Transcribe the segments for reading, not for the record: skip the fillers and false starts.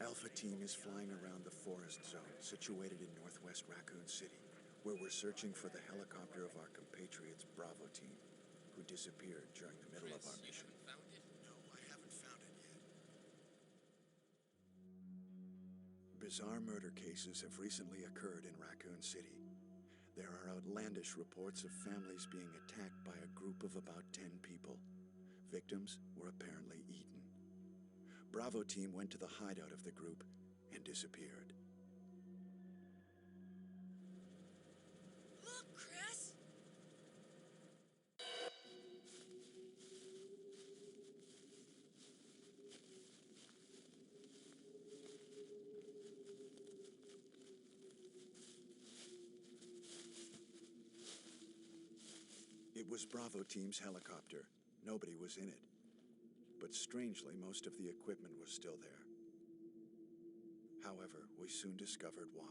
Alpha Team is flying around the forest zone situated in northwest Raccoon City, where we're searching for the helicopter of our compatriots Bravo Team, who disappeared during the middle of our mission. You haven't found it? No, I haven't found it yet. Bizarre murder cases have recently occurred in Raccoon City. There are outlandish reports of families being attacked by a group of about 10 people. Victims were apparently eaten. Bravo Team went to the hideout of the group and disappeared. Look, Chris! It was Bravo Team's helicopter. Nobody was in it. But strangely, most of the equipment was still there. However, we soon discovered why.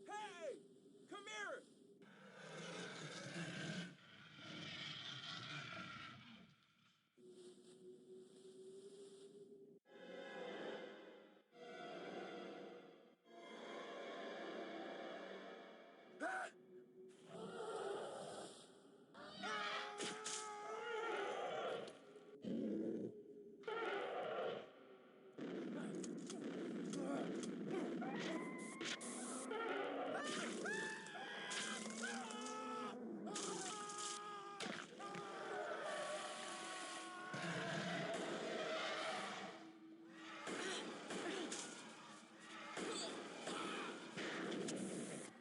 Hey! Come here!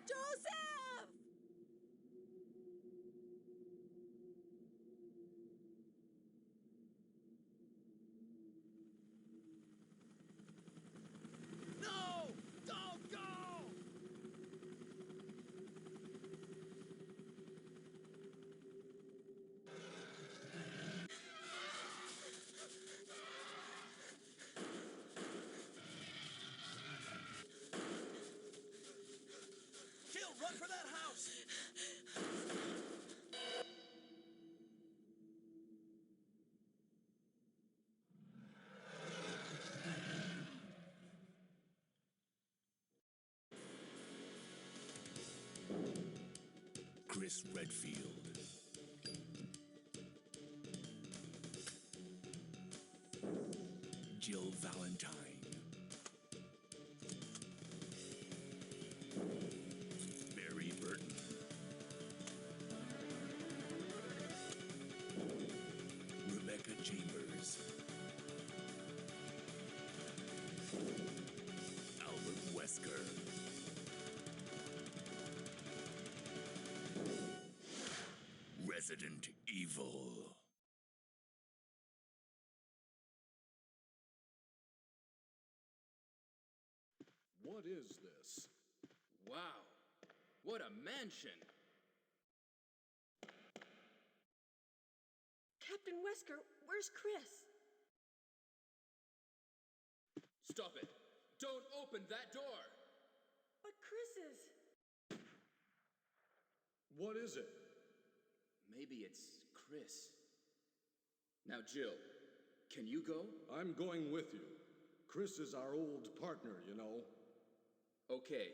Joseph! No! Don't go! Jill, run for that house! Chris Redfield. Jill Valentine. Barry Burton. Rebecca Chambers. Albert Wesker. Resident Evil. What is this? Wow, what a mansion! Captain Wesker, where's Chris? Stop it! Don't open that door! But Chris is... What is it? Maybe it's Chris. Now, Jill, can you go? I'm going with you. Chris is our old partner, you know. Okay,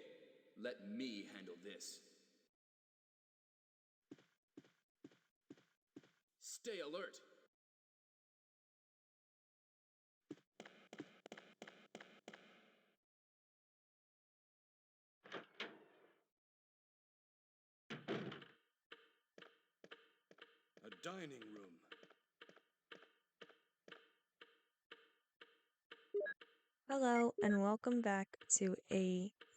let me handle this. Stay alert! A dining room. Hello and welcome back to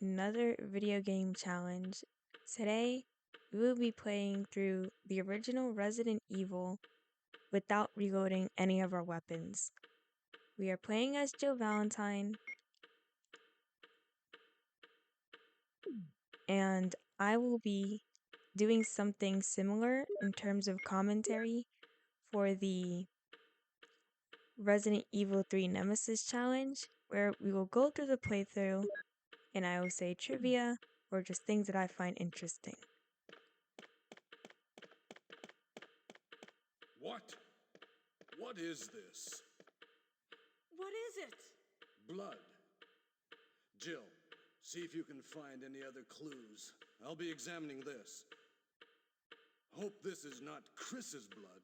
another video game challenge. Today we will be playing through the original Resident Evil without reloading any of our weapons. We are playing as Jill Valentine and I will be doing something similar in terms of commentary for the Resident Evil 3 Nemesis challenge, where we will go through the playthrough and I will say trivia or just things that I find interesting. What? What is this? What is it? Blood. Jill, see if you can find any other clues. I'll be examining this. Hope this is not Chris's blood.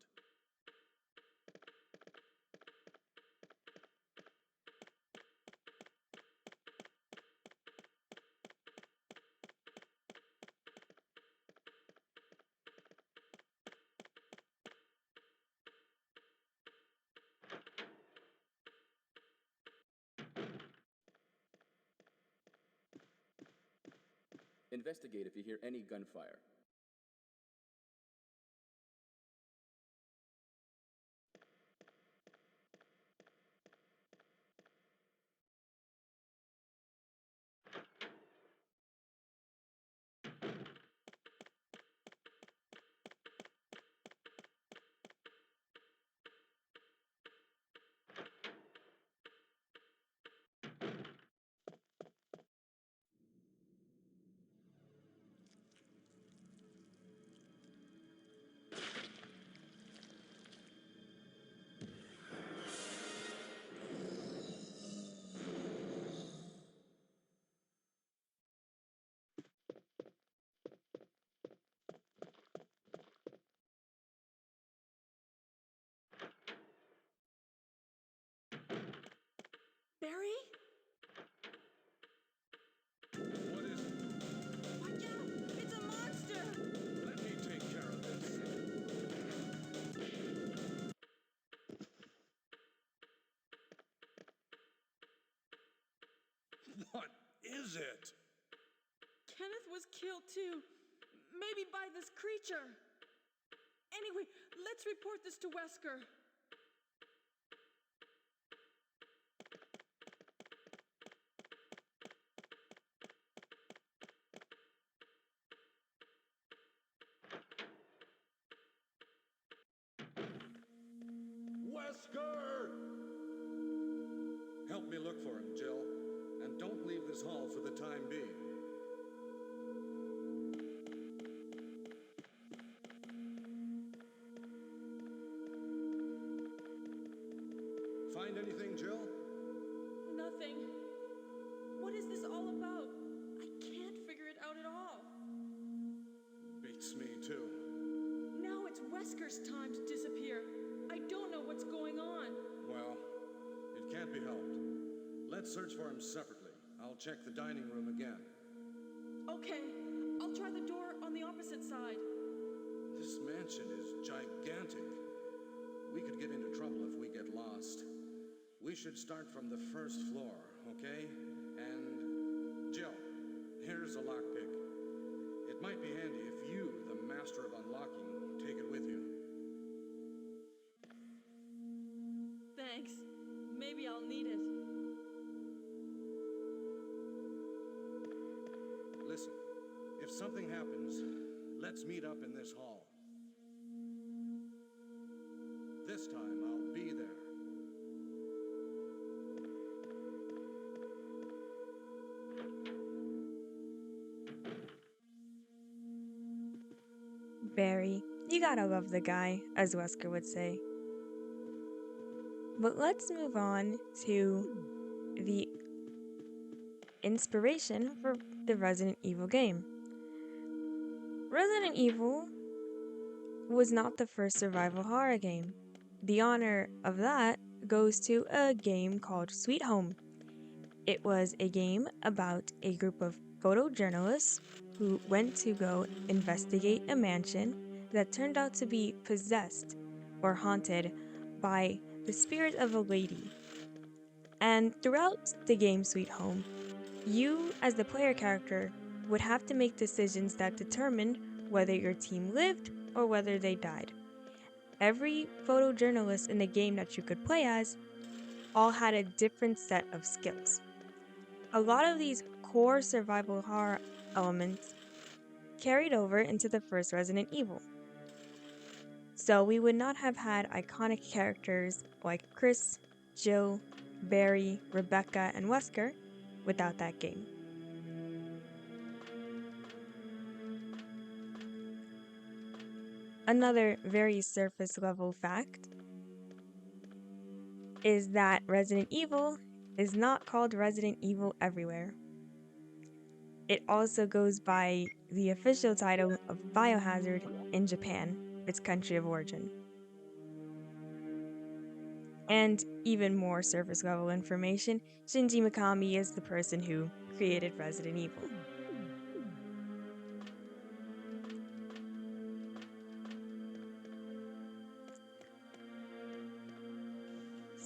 Investigate if you hear any gunfire. Barry? What is it? Watch out! It's a monster! Let me take care of this. What is it? Kenneth was killed too. Maybe by this creature. Anyway, let's report this to Wesker. Wesker! Help me look for him, Jill. And don't leave this hall for the time being. Find anything, Jill? Nothing. What is this all about? I can't figure it out at all. Beats me, too. Now it's Wesker's time to disappear. I don't know what's going on. Well, it can't be helped. Let's search for him separately. I'll check the dining room again. Okay, I'll try the door on the opposite side. This mansion is gigantic. We could get into trouble if we get lost. We should start from the first floor, okay? And Jill, here's a lockpick. It might be handy if you, the master of unlocking, take it with you. Thanks. Maybe I'll need it. Listen, if something happens, let's meet up in this hall. This time, I'll be there. Barry, you gotta love the guy, as Wesker would say. But let's move on to the inspiration for the Resident Evil game. Resident Evil was not the first survival horror game. The honor of that goes to a game called Sweet Home. It was a game about a group of photojournalists who went to go investigate a mansion that turned out to be possessed or haunted by the spirit of a lady. And throughout the game Sweet Home, you as the player character would have to make decisions that determined whether your team lived or whether they died. Every photojournalist in the game that you could play as all had a different set of skills. A lot of these core survival horror elements carried over into the first Resident Evil. So we would not have had iconic characters like Chris, Jill, Barry, Rebecca, and Wesker without that game. Another very surface level fact is that Resident Evil is not called Resident Evil everywhere. It also goes by the official title of Biohazard in Japan, its country of origin. And even more surface level information, Shinji Mikami is the person who created Resident Evil.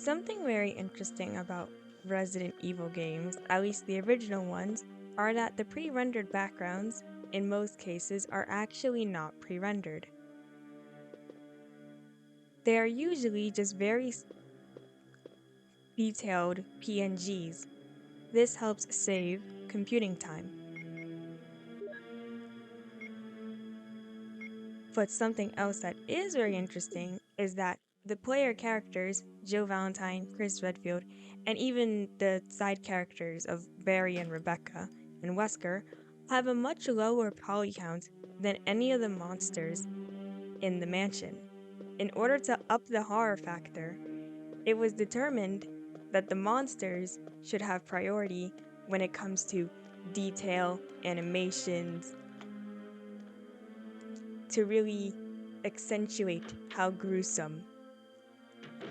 Something very interesting about Resident Evil games, at least the original ones, are that the pre-rendered backgrounds, in most cases, are actually not pre-rendered. They are usually just very detailed PNGs. This helps save computing time. But something else that is very interesting is that the player characters, Jill Valentine, Chris Redfield, and even the side characters of Barry and Rebecca and Wesker have a much lower poly count than any of the monsters in the mansion. In order to up the horror factor, it was determined that the monsters should have priority when it comes to detail, animations, to really accentuate how gruesome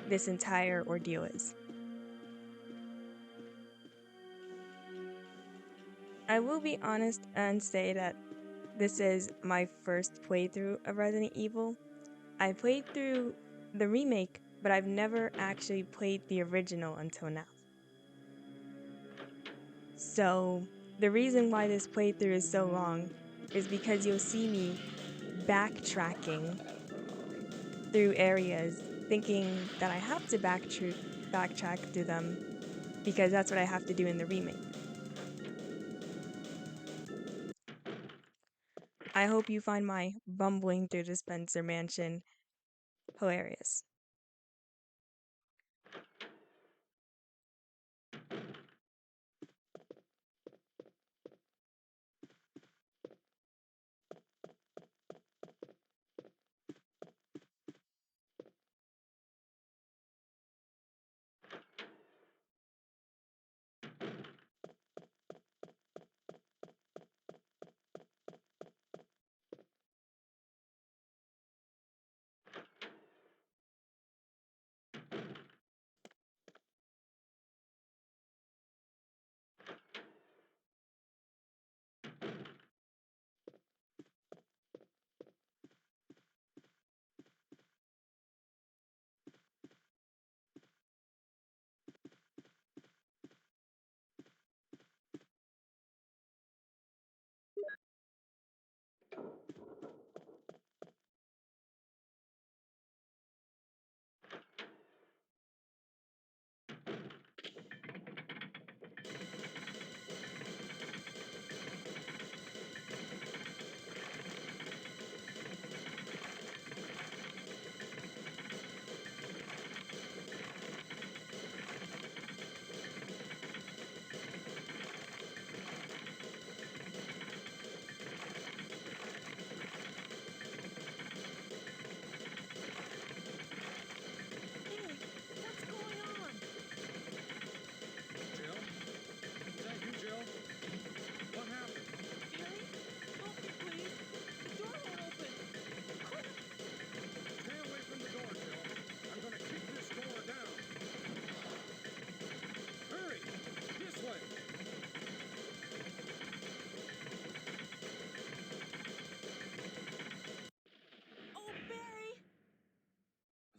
this entire ordeal is. I will be honest and say that this is my first playthrough of Resident Evil. I played through the remake, but I've never actually played the original until now. So the reason why this playthrough is so long is because you'll see me backtracking through areas thinking that I have to backtrack through them because that's what I have to do in the remake. I hope you find my bumbling through the Spencer Mansion hilarious.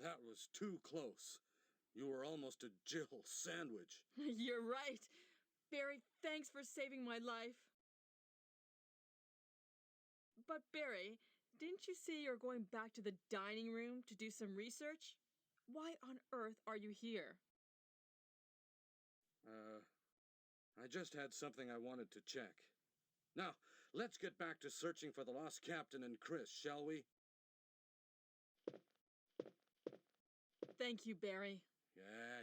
That was too close. You were almost a Jill sandwich. You're right. Barry, thanks for saving my life. But Barry, didn't you say you're going back to the dining room to do some research? Why on earth are you here? I just had something I wanted to check. Now, Let's get back to searching for the lost captain and Chris, shall we? Thank you, Barry. Yeah.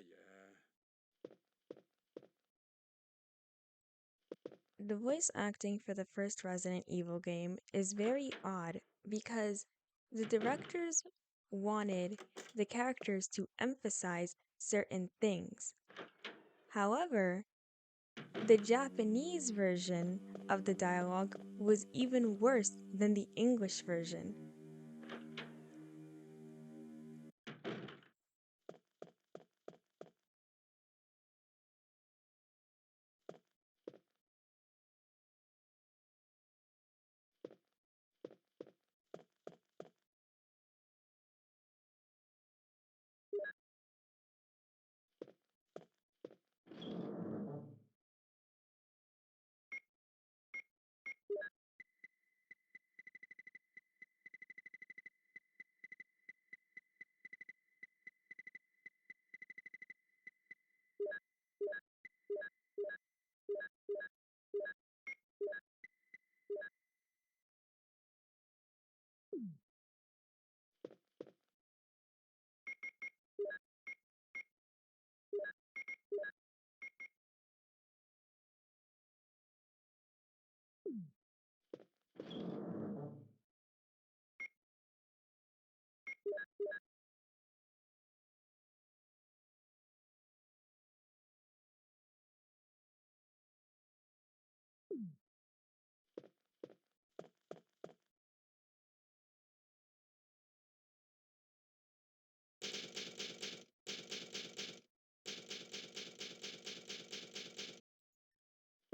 The voice acting for the first Resident Evil game is very odd because the directors wanted the characters to emphasize certain things. However, the Japanese version of the dialogue was even worse than the English version.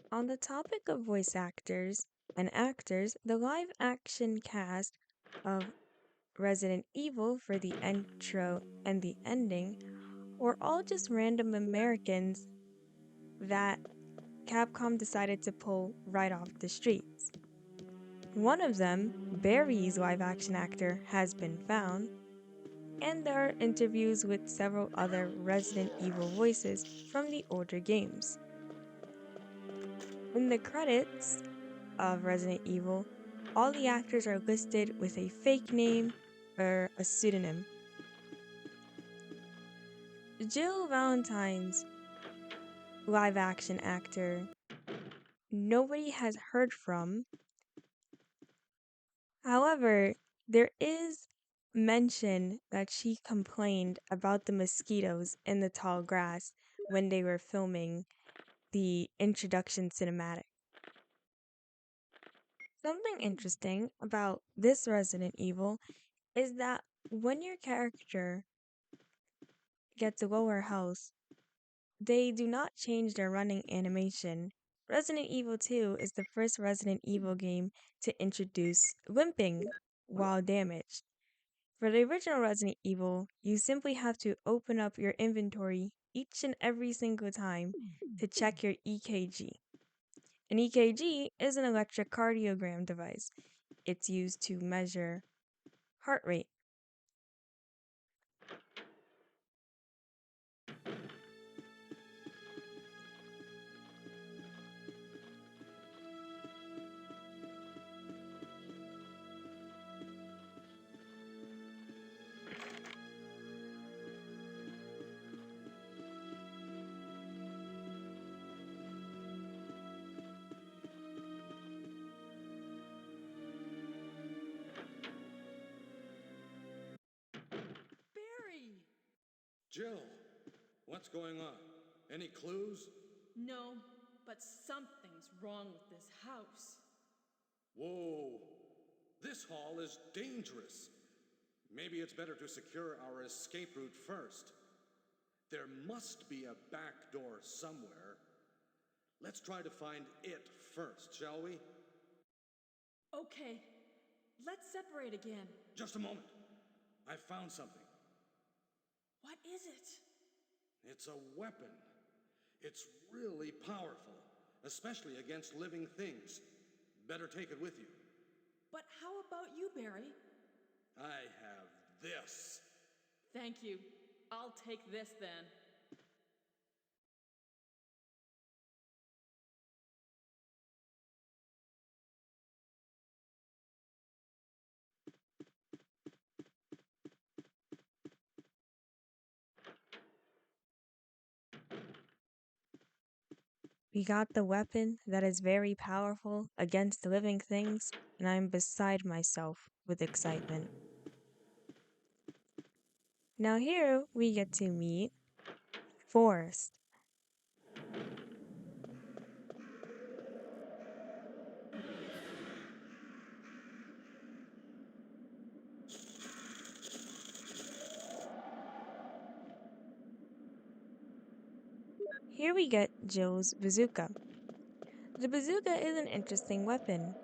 On the topic of voice actors and actors, the live action cast of Resident Evil for the intro and the ending were all just random Americans that Capcom decided to pull right off the streets. One of them, Barry's live action actor, has been found, and there are interviews with several other Resident Evil voices from the older games. In the credits of Resident Evil, all the actors are listed with a fake name or a pseudonym. Jill Valentine's live action actor, nobody has heard from. However, there is mention that she complained about the mosquitoes in the tall grass when they were filming the introduction cinematic. Something interesting about this Resident Evil is that when your character gets a lower health, they do not change their running animation. Resident Evil 2 is the first Resident Evil game to introduce limping while damaged. For the original Resident Evil, you simply have to open up your inventory each and every single time to check your EKG. An EKG is an electrocardiogram device. It's used to measure heart rate. Barry! Jill, what's going on? Any clues? No, but something's wrong with this house. Whoa, this hall is dangerous. Maybe it's better to secure our escape route first. There must be a back door somewhere. Let's try to find it first, shall we? Okay, let's separate again. Just a moment. I found something. What is it? It's a weapon. It's really powerful, especially against living things. Better take it with you. But how about you, Barry? I have this. Thank you. I'll take this then. We got the weapon that is very powerful against living things, and I'm beside myself with excitement. Now here we get to meet Forrest. Here we get Jill's bazooka. The bazooka is an interesting weapon.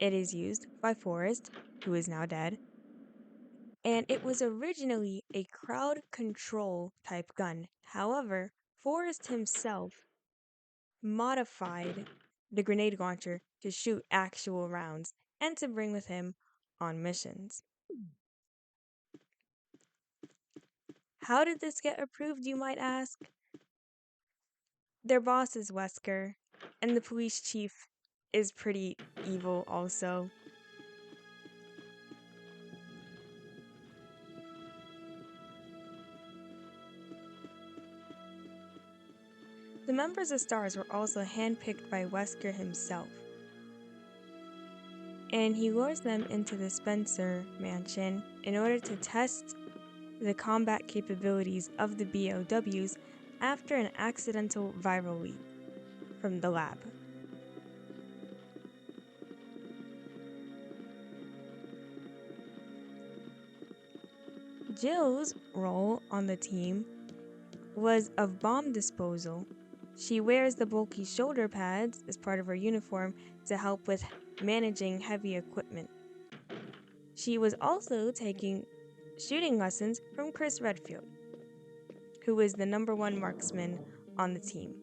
It is used by Forrest, who is now dead, and it was originally a crowd control type gun. However, Forrest himself modified the grenade launcher to shoot actual rounds and to bring with him on missions. How did this get approved, you might ask? Their boss is Wesker, and the police chief is pretty evil also. The members of STARS were also handpicked by Wesker himself, and he lures them into the Spencer mansion in order to test the combat capabilities of the BOWs after an accidental viral leak from the lab. Jill's role on the team was of bomb disposal. She wears the bulky shoulder pads as part of her uniform to help with managing heavy equipment. She was also taking shooting lessons from Chris Redfield, who is the #1 marksman on the team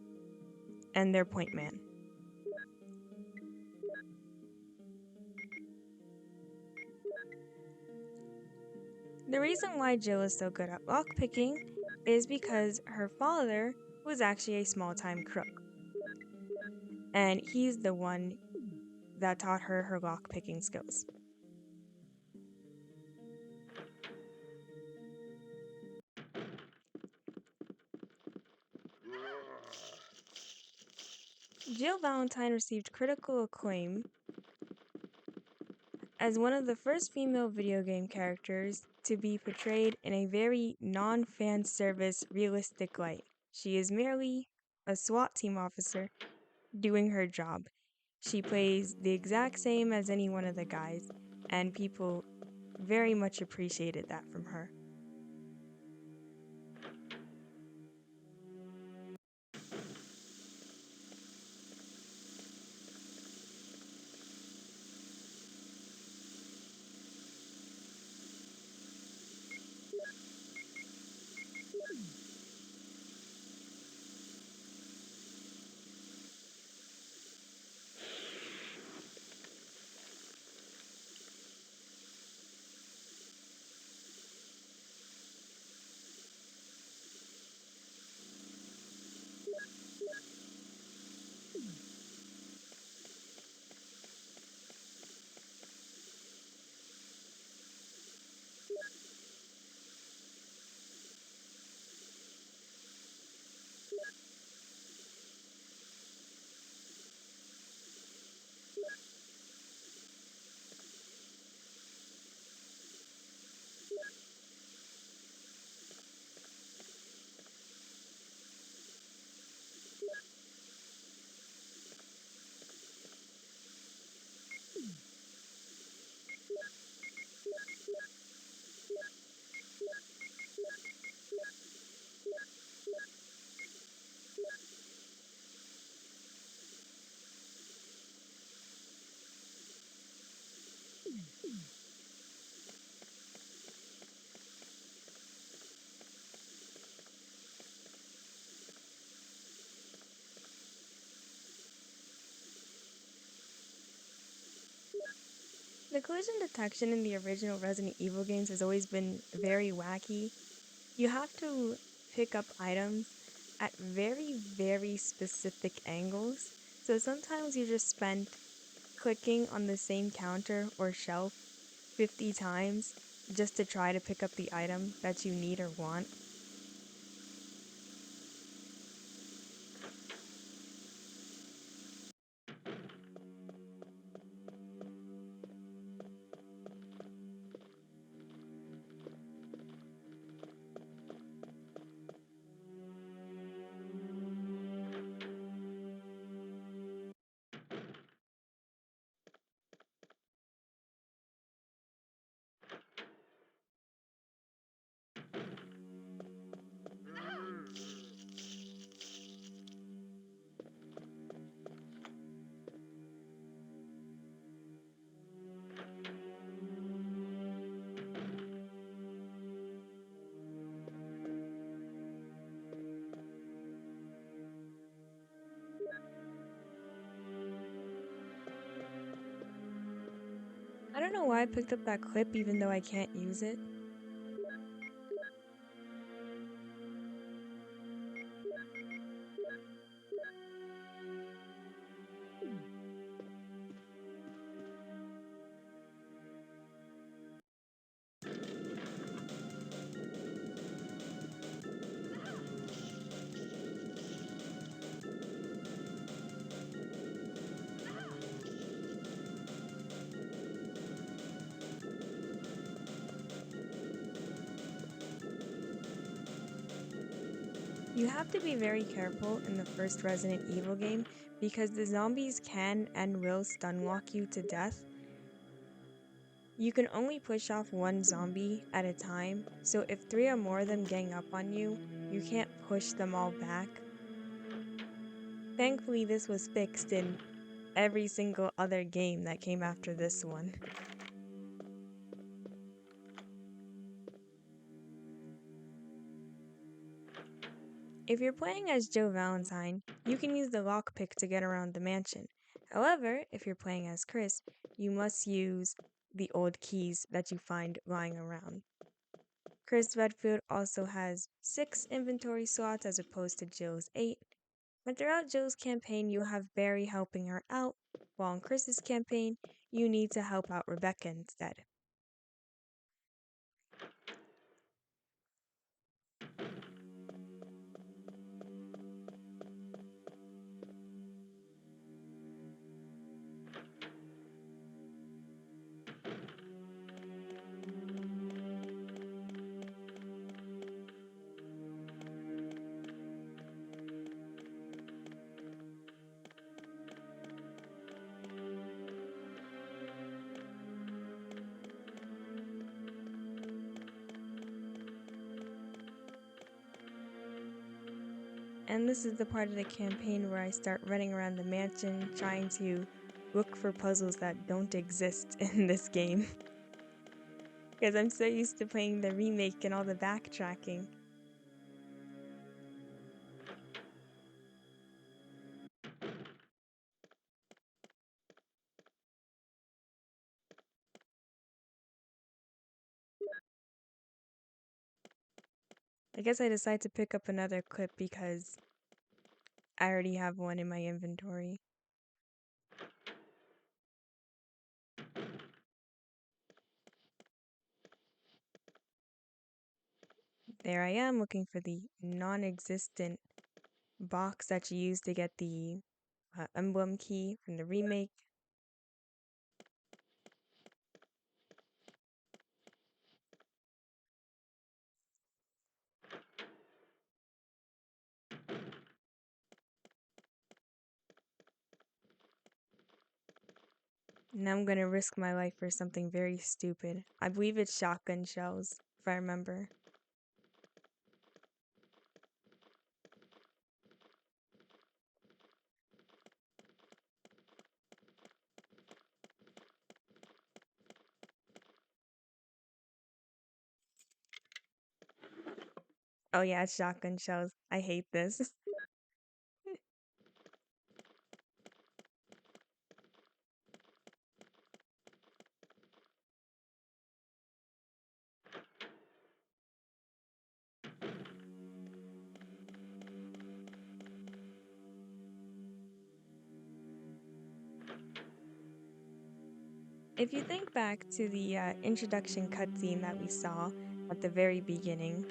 and their point man. The reason why Jill is so good at lockpicking is because her father was actually a small-time crook, and he's the one that taught her lockpicking skills. Jill Valentine received critical acclaim as one of the first female video game characters to be portrayed in a very non-fan service realistic light. She is merely a SWAT team officer doing her job. She plays the exact same as any one of the guys, and people very much appreciated that from her. The collision detection in the original Resident Evil games has always been very wacky. You have to pick up items at very specific angles. So sometimes you just spend clicking on the same counter or shelf 50 times just to try to pick up the item that you need or want. don't know why I picked up that clip even though I can't use it. You have to be very careful in the first Resident Evil game because the zombies can and will stun lock you to death. You can only push off one zombie at a time, so if 3 or more of them gang up on you, you can't push them all back. Thankfully, this was fixed in every single other game that came after this one. If you're playing as Jill Valentine, you can use the lockpick to get around the mansion. However, if you're playing as Chris, you must use the old keys that you find lying around. Chris Redfield also has 6 inventory slots as opposed to Jill's 8. But throughout Jill's campaign, you have Barry helping her out, while in Chris's campaign, you need to help out Rebecca instead. And this is the part of the campaign where I start running around the mansion trying to look for puzzles that don't exist in this game. Because I'm so used to playing the remake and all the backtracking. I guess I decided to pick up another clip because I already have one in my inventory. There I am looking for the non-existent box that you use to get the emblem key from the remake. And I'm gonna risk my life for something very stupid. I believe it's shotgun shells, if I remember. Oh yeah, it's shotgun shells. I hate this. If you think back to the introduction cutscene that we saw at the very beginning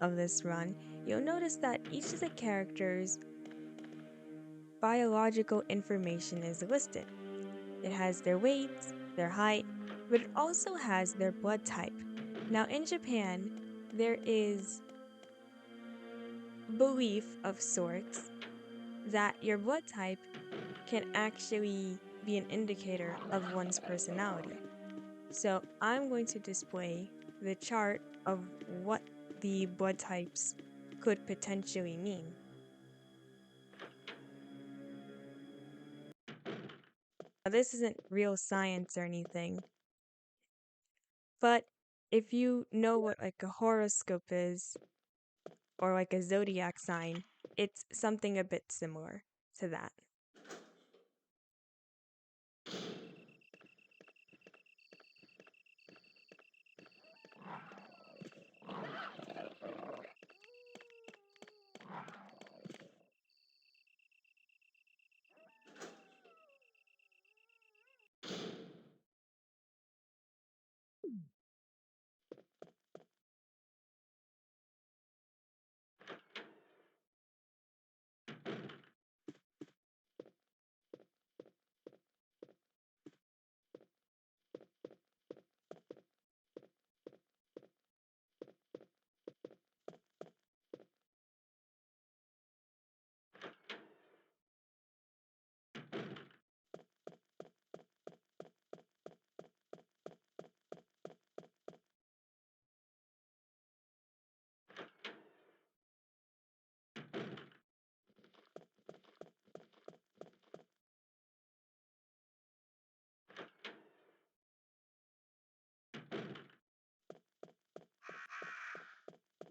of this run, you'll notice that each of the characters' biological information is listed. It has their weight, their height, but it also has their blood type. Now in Japan, there is belief of sorts that your blood type can actually be an indicator of one's personality. So I'm going to display the chart of what the blood types could potentially mean. Now, this isn't real science or anything, but if you know what like a horoscope is, or like a zodiac sign, it's something a bit similar to that.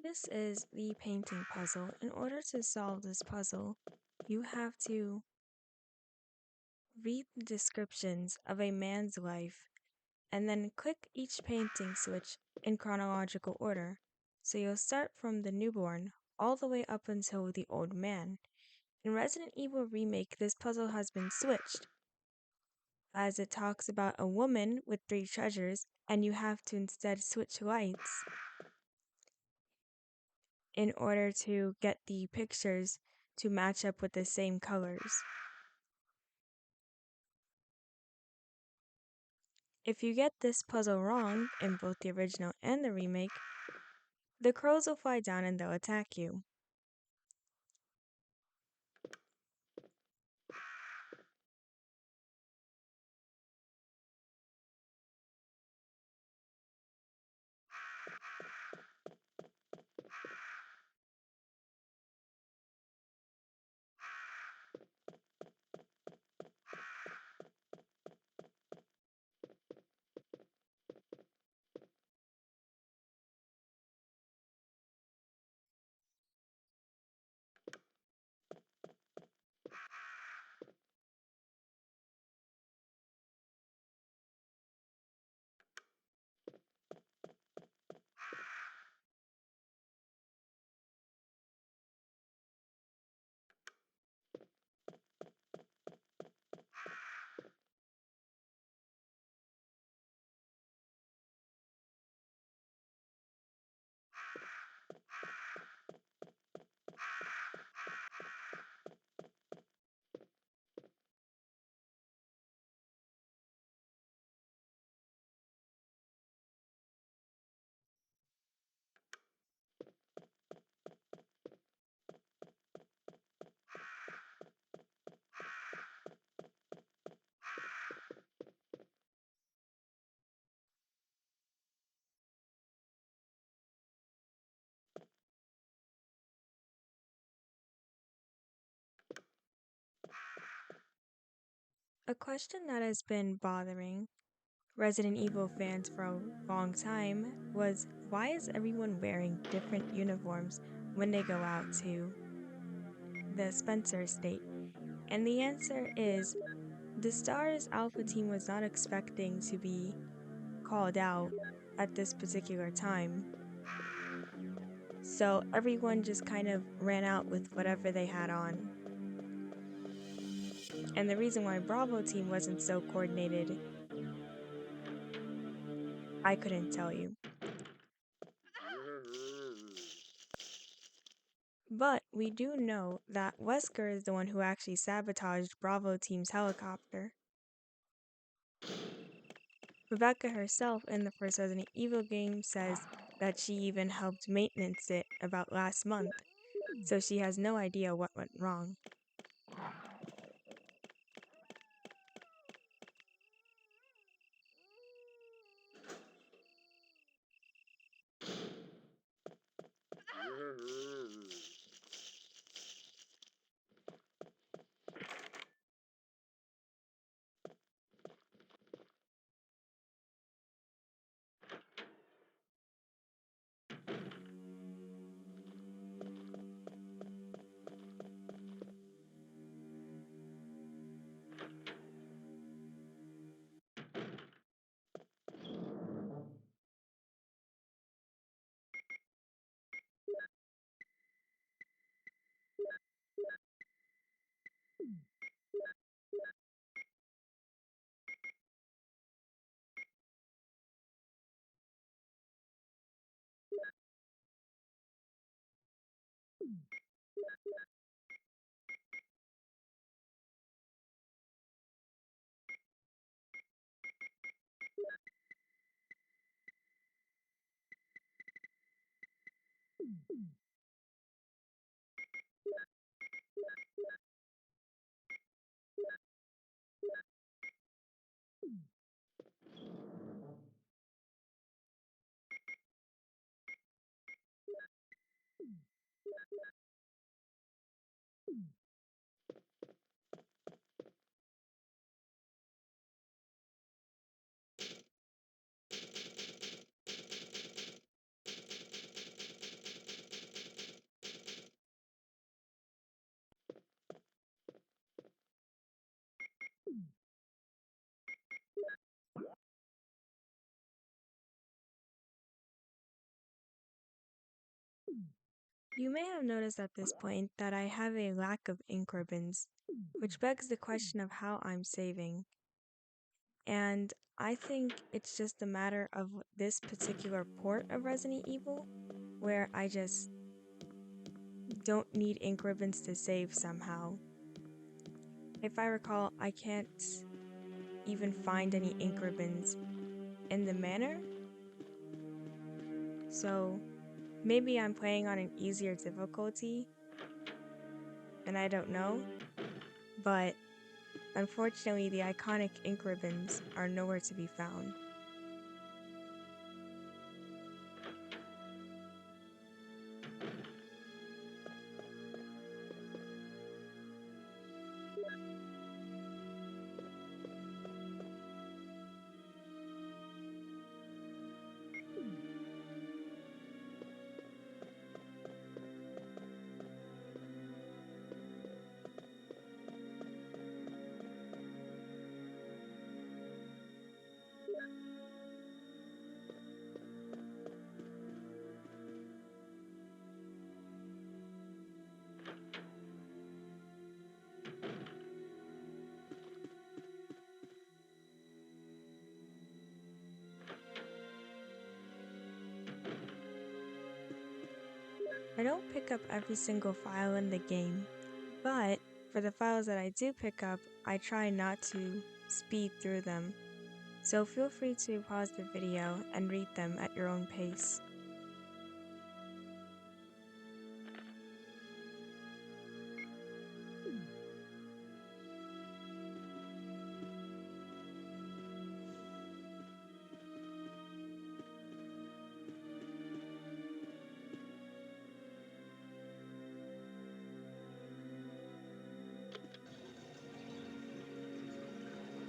This is the painting puzzle. In order to solve this puzzle, you have to read the descriptions of a man's life and then click each painting switch in chronological order. So you'll start from the newborn all the way up until the old man. In Resident Evil Remake, this puzzle has been switched, as it talks about a woman with 3 treasures, and you have to instead switch lights in order to get the pictures to match up with the same colors. If you get this puzzle wrong in both the original and the remake, the crows will fly down and they'll attack you. A question that has been bothering Resident Evil fans for a long time was, why is everyone wearing different uniforms when they go out to the Spencer estate? And the answer is, the STARS Alpha team was not expecting to be called out at this particular time. So everyone just kind of ran out with whatever they had on. And the reason why Bravo team wasn't so coordinated, I couldn't tell you. But we do know that Wesker is the one who actually sabotaged Bravo team's helicopter. Rebecca herself in the first Resident Evil game says that she even helped maintenance it about last month, so she has no idea what went wrong. You may have noticed at this point that I have a lack of ink ribbons, which begs the question of how I'm saving. And I think it's just a matter of this particular port of Resident Evil, where I just don't need ink ribbons to save somehow. If I recall, I can't even find any ink ribbons in the Manor, so maybe I'm playing on an easier difficulty, and I don't know, but unfortunately the iconic ink ribbons are nowhere to be found. I don't pick up every single file in the game, but for the files that I do pick up, I try not to speed through them. So feel free to pause the video and read them at your own pace.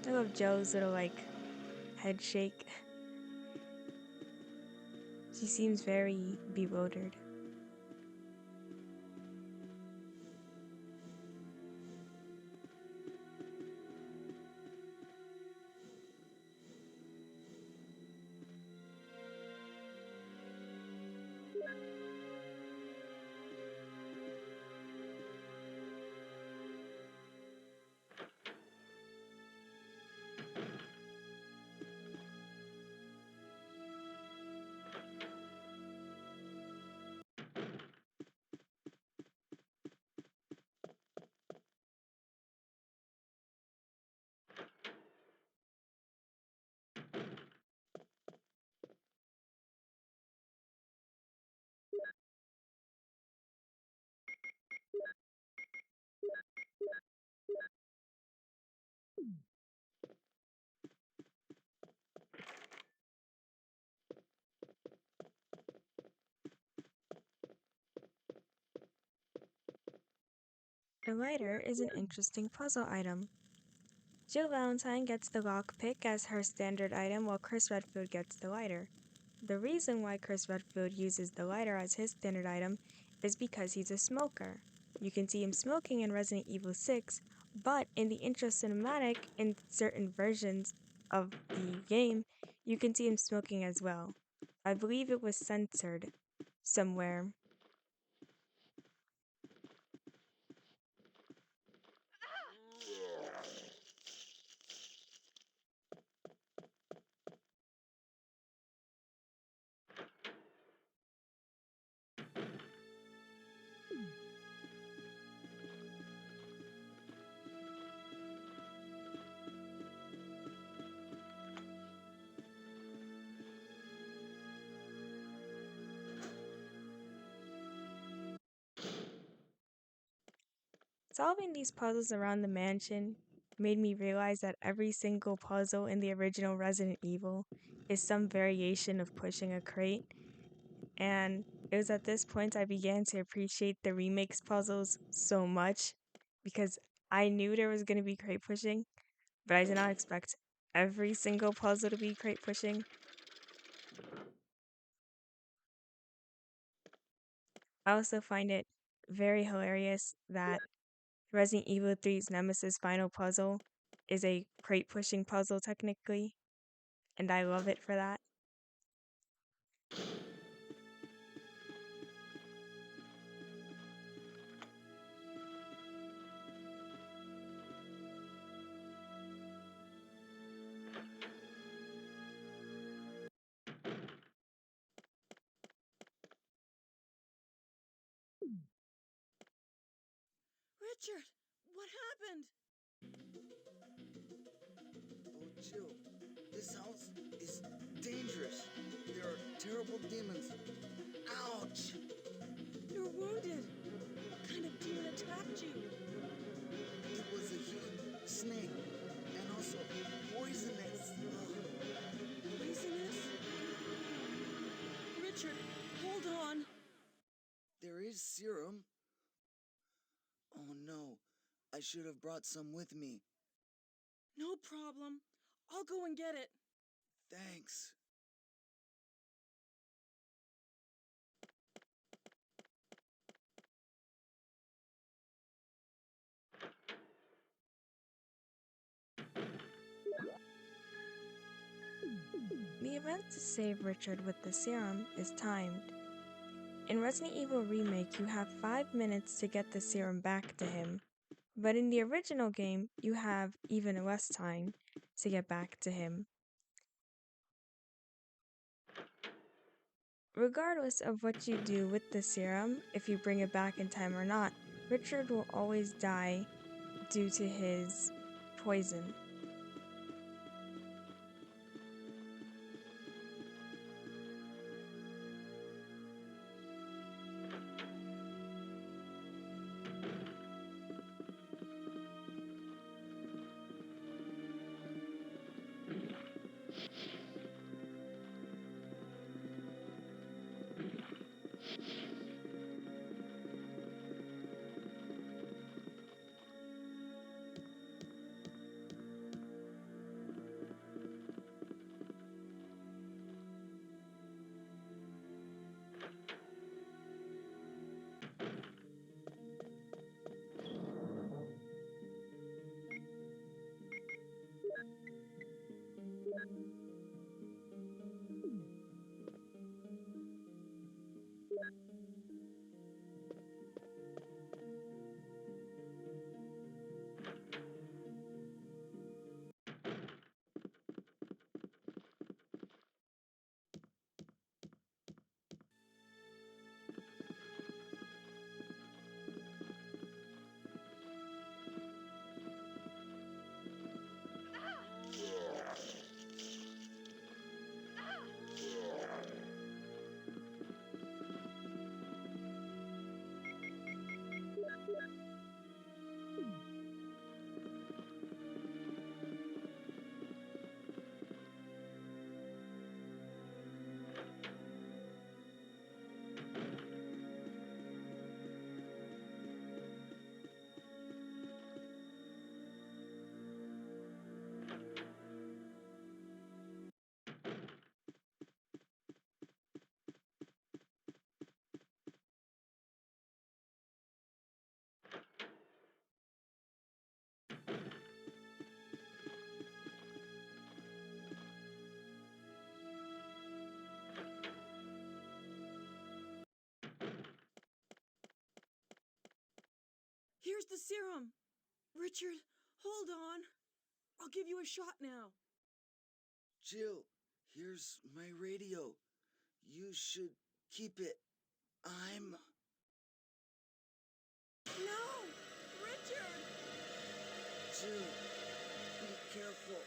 I love Joe's little head shake. She seems very bewildered. The lighter is an interesting puzzle item. Jill Valentine gets the lockpick as her standard item while Chris Redfield gets the lighter. The reason why Chris Redfield uses the lighter as his standard item is because he's a smoker. You can see him smoking in Resident Evil 6, but in the intro cinematic in certain versions of the game, you can see him smoking as well. I believe it was censored somewhere. Solving these puzzles around the mansion made me realize that every single puzzle in the original Resident Evil is some variation of pushing a crate, and it was at this point I began to appreciate the remakes puzzles so much because I knew there was going to be crate pushing, but I did not expect every single puzzle to be crate pushing. I also find it very hilarious that Resident Evil 3's Nemesis final puzzle is a crate pushing puzzle technically, and I love it for that. Richard, what happened? Oh, Jill, this house is dangerous. There are terrible demons. Ouch! You're wounded. What kind of demon attacked you? It was a huge snake and also poisonous. Ugh. Poisonous? Richard, hold on. There is serum. Oh no, I should have brought some with me. No problem. I'll go and get it. Thanks. The event to save Richard with the serum is timed. In Resident Evil Remake, you have 5 minutes to get the serum back to him, but in the original game, you have even less time to get back to him. Regardless of what you do with the serum, if you bring it back in time or not, Richard will always die due to his poison. Here's the serum. Richard, hold on. I'll give you a shot now. Jill, here's my radio. You should keep it. I'm... No! Richard! Jill, be careful.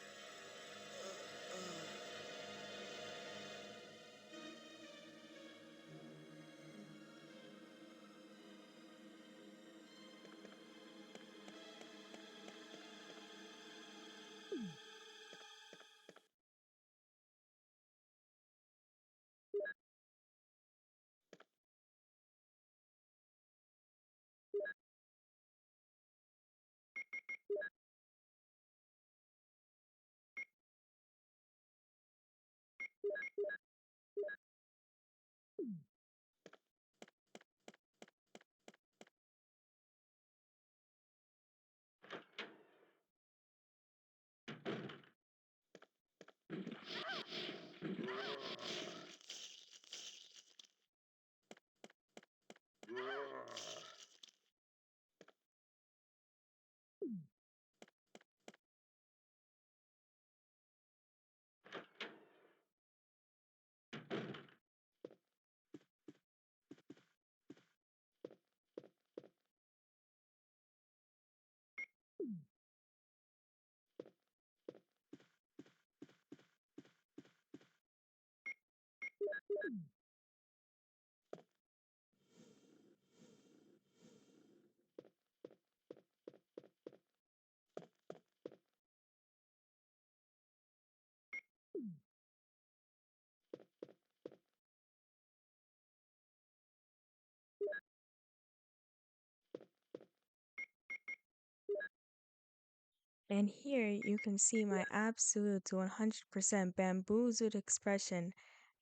And here you can see my absolute 100% bamboozled expression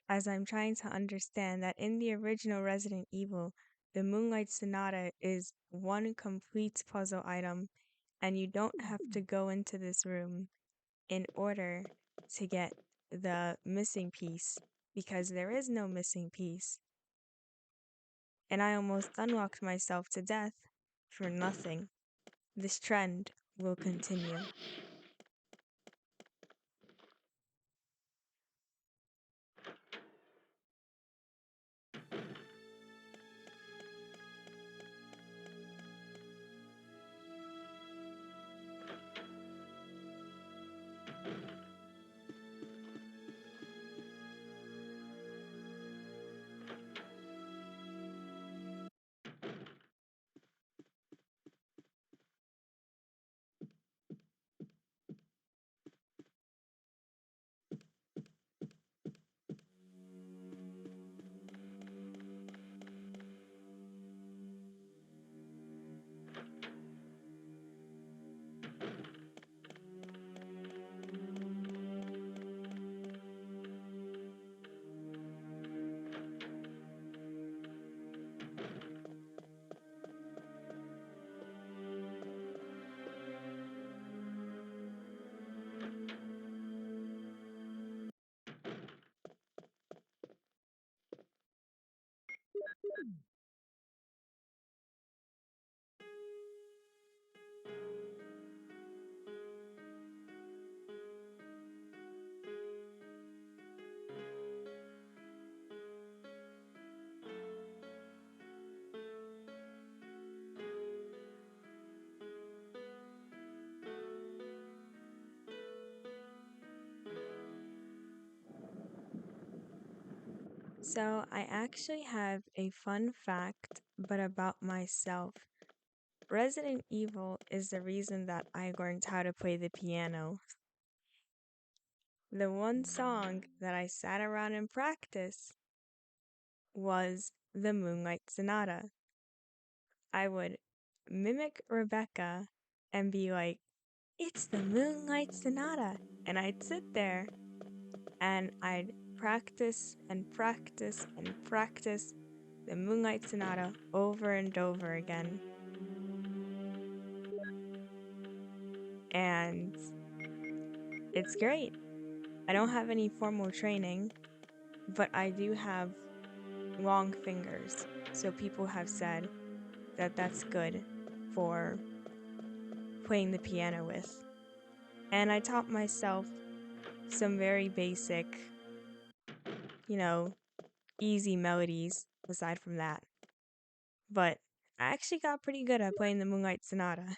as I'm trying to understand that in the original Resident Evil, the Moonlight Sonata is one complete puzzle item, and you don't have to go into this room in order to get the missing piece, because there is no missing piece. And I almost unlocked myself to death for nothing. This trend will continue. So, I actually have a fun fact, but about myself. Resident Evil is the reason that I learned how to play the piano. The one song that I sat around and practiced was the Moonlight Sonata. I would mimic Rebecca and be like, "It's the Moonlight Sonata." And I'd sit there and I'd practice and practice and practice the Moonlight Sonata over and over again. And it's great. I don't have any formal training, but I do have long fingers. So people have said that that's good for playing the piano with. And I taught myself some very basic, easy melodies aside from that. But I actually got pretty good at playing the Moonlight Sonata.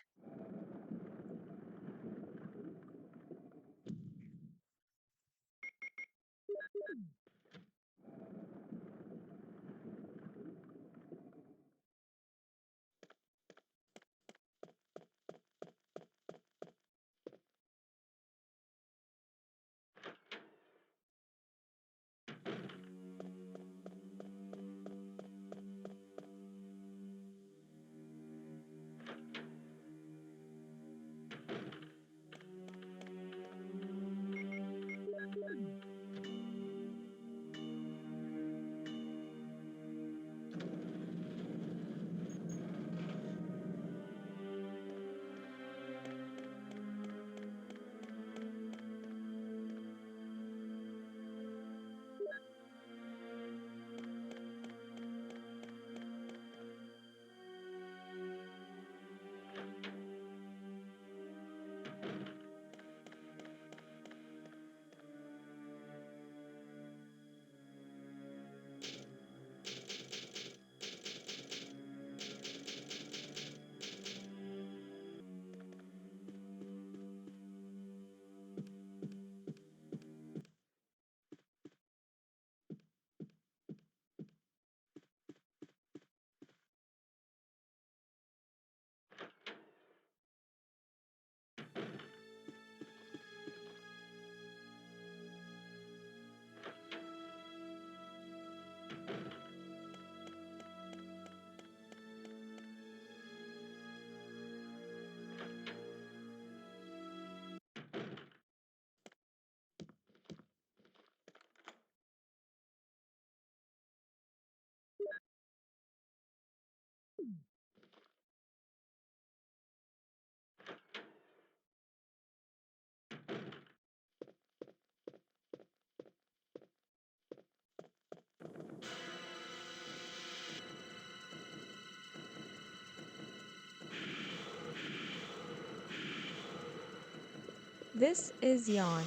This is Yawn,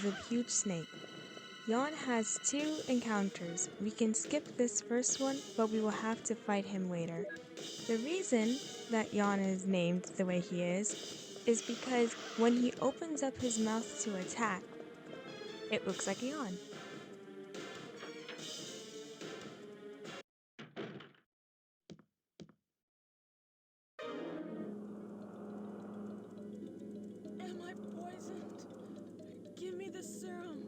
the huge snake. Yawn has 2 encounters. We can skip this first one, but we will have to fight him later. The reason that Yawn is named the way he is because when he opens up his mouth to attack, it looks like a yawn. Am I poisoned? Give me the serum.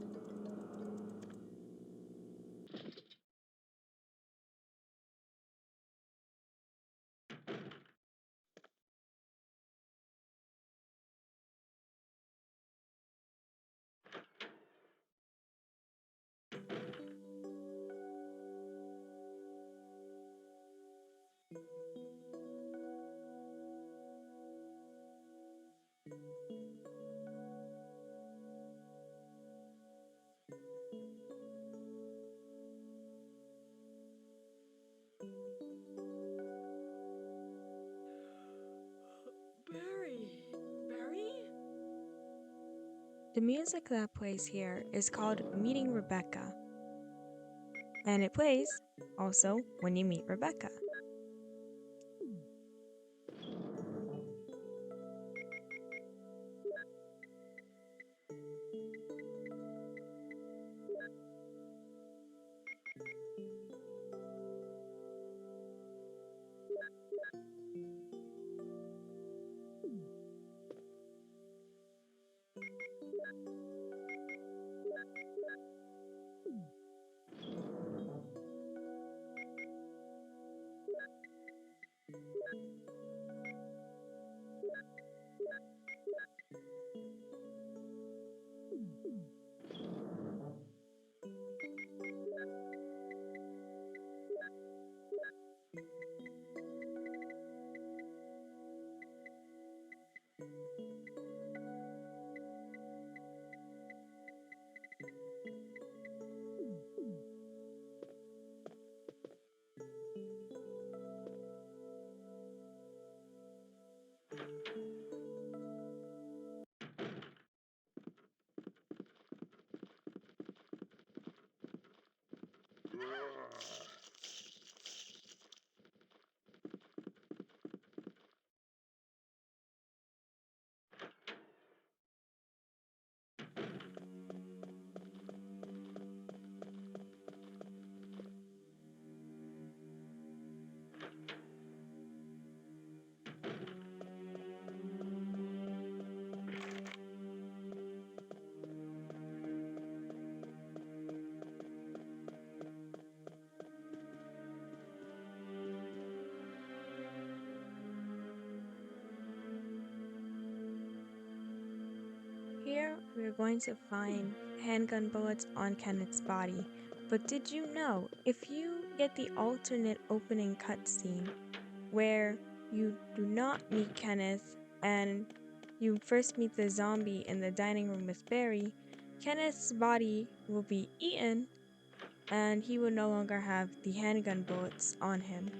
Barry. Barry? The music that plays here is called Meeting Rebecca, and it plays also when you meet Rebecca. Here, we are going to find handgun bullets on Kenneth's body. But did you know, if you get the alternate opening cutscene, where you do not meet Kenneth and you first meet the zombie in the dining room with Barry, Kenneth's body will be eaten and he will no longer have the handgun bullets on him.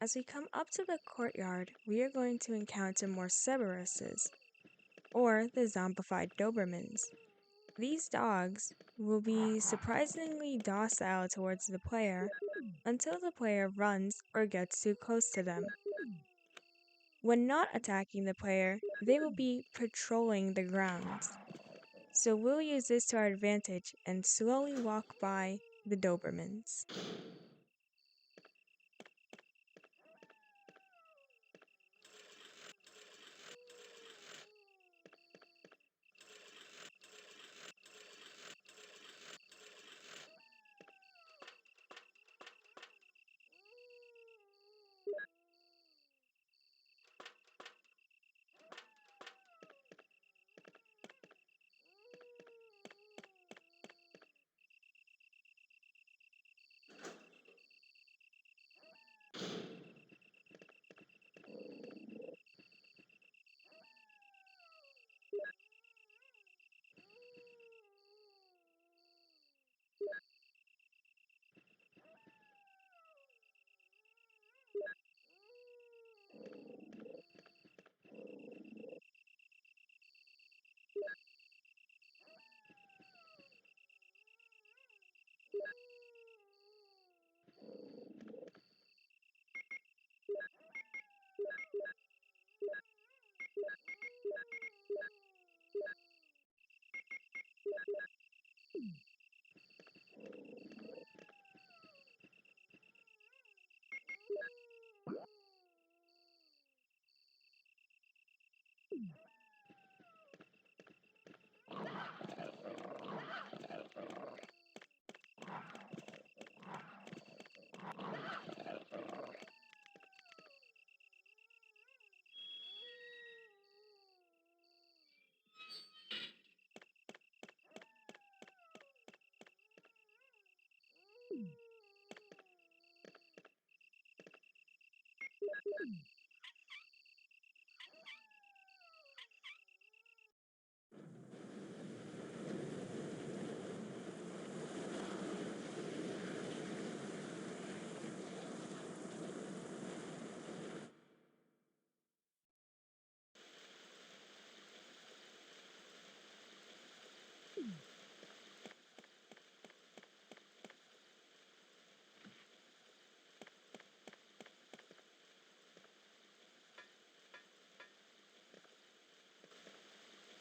As we come up to the courtyard, we are going to encounter more Cerberuses, or the zombified Dobermans. These dogs will be surprisingly docile towards the player until the player runs or gets too close to them. When not attacking the player, they will be patrolling the grounds. So we'll use this to our advantage and slowly walk by the Dobermans.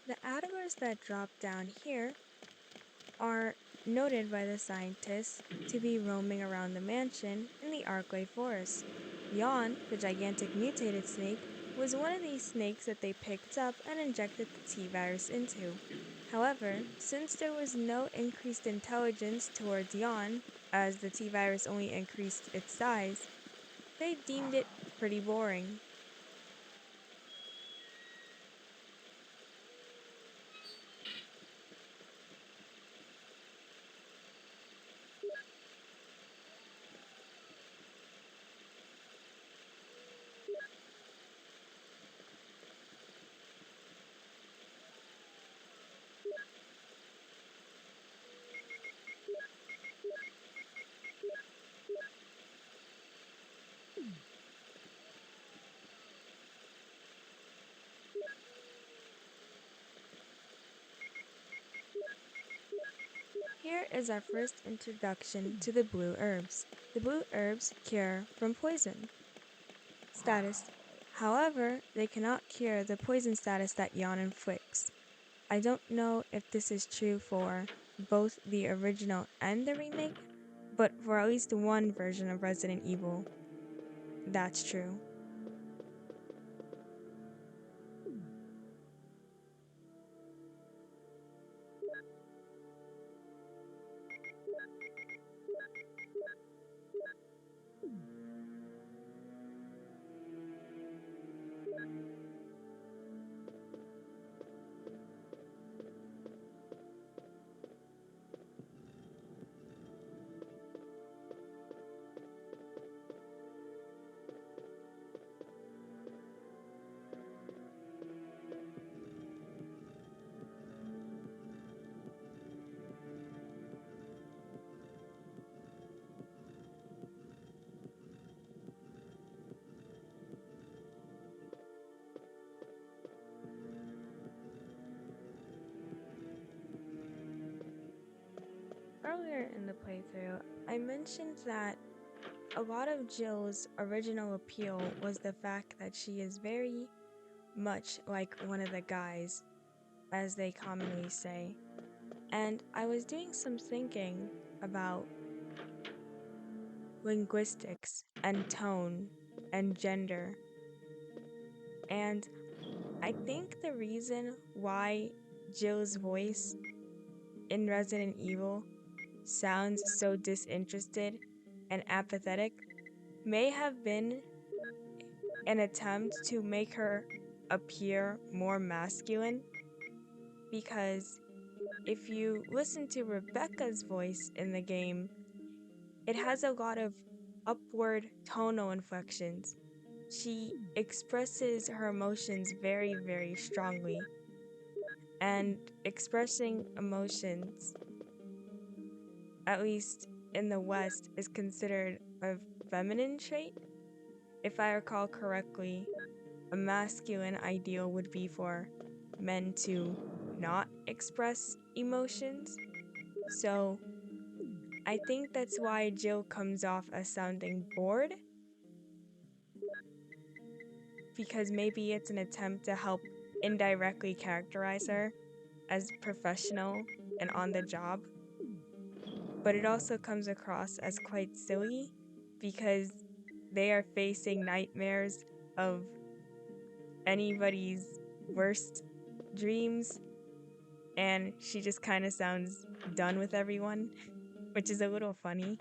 The adders that drop down here are noted by the scientists to be roaming around the mansion in the Arcway Forest. Yawn, the gigantic mutated snake, was one of these snakes that they picked up and injected the T-virus into. However, since there was no increased intelligence towards Yawn, as the T-virus only increased its size, they deemed it pretty boring. Here is our first introduction to the blue herbs. The blue herbs cure from poison status. However, they cannot cure the poison status that Yawn inflicts. I don't know if this is true for both the original and the remake, but for at least one version of Resident Evil, that's true. earlier in the playthrough, I mentioned that a lot of Jill's original appeal was the fact that she is very much like one of the guys, as they commonly say. And I was doing some thinking about linguistics and tone and gender. And I think the reason why Jill's voice in Resident Evil sounds so disinterested and apathetic may have been an attempt to make her appear more masculine, because if you listen to Rebecca's voice in the game, it has a lot of upward tonal inflections. She expresses her emotions very, very strongly, and expressing emotions, at least in the West, is considered a feminine trait. If I recall correctly, a masculine ideal would be for men to not express emotions. So I think that's why Jill comes off as sounding bored, because maybe it's an attempt to help indirectly characterize her as professional and on the job. But it also comes across as quite silly because they are facing nightmares of anybody's worst dreams, and she just kind of sounds done with everyone, which is a little funny.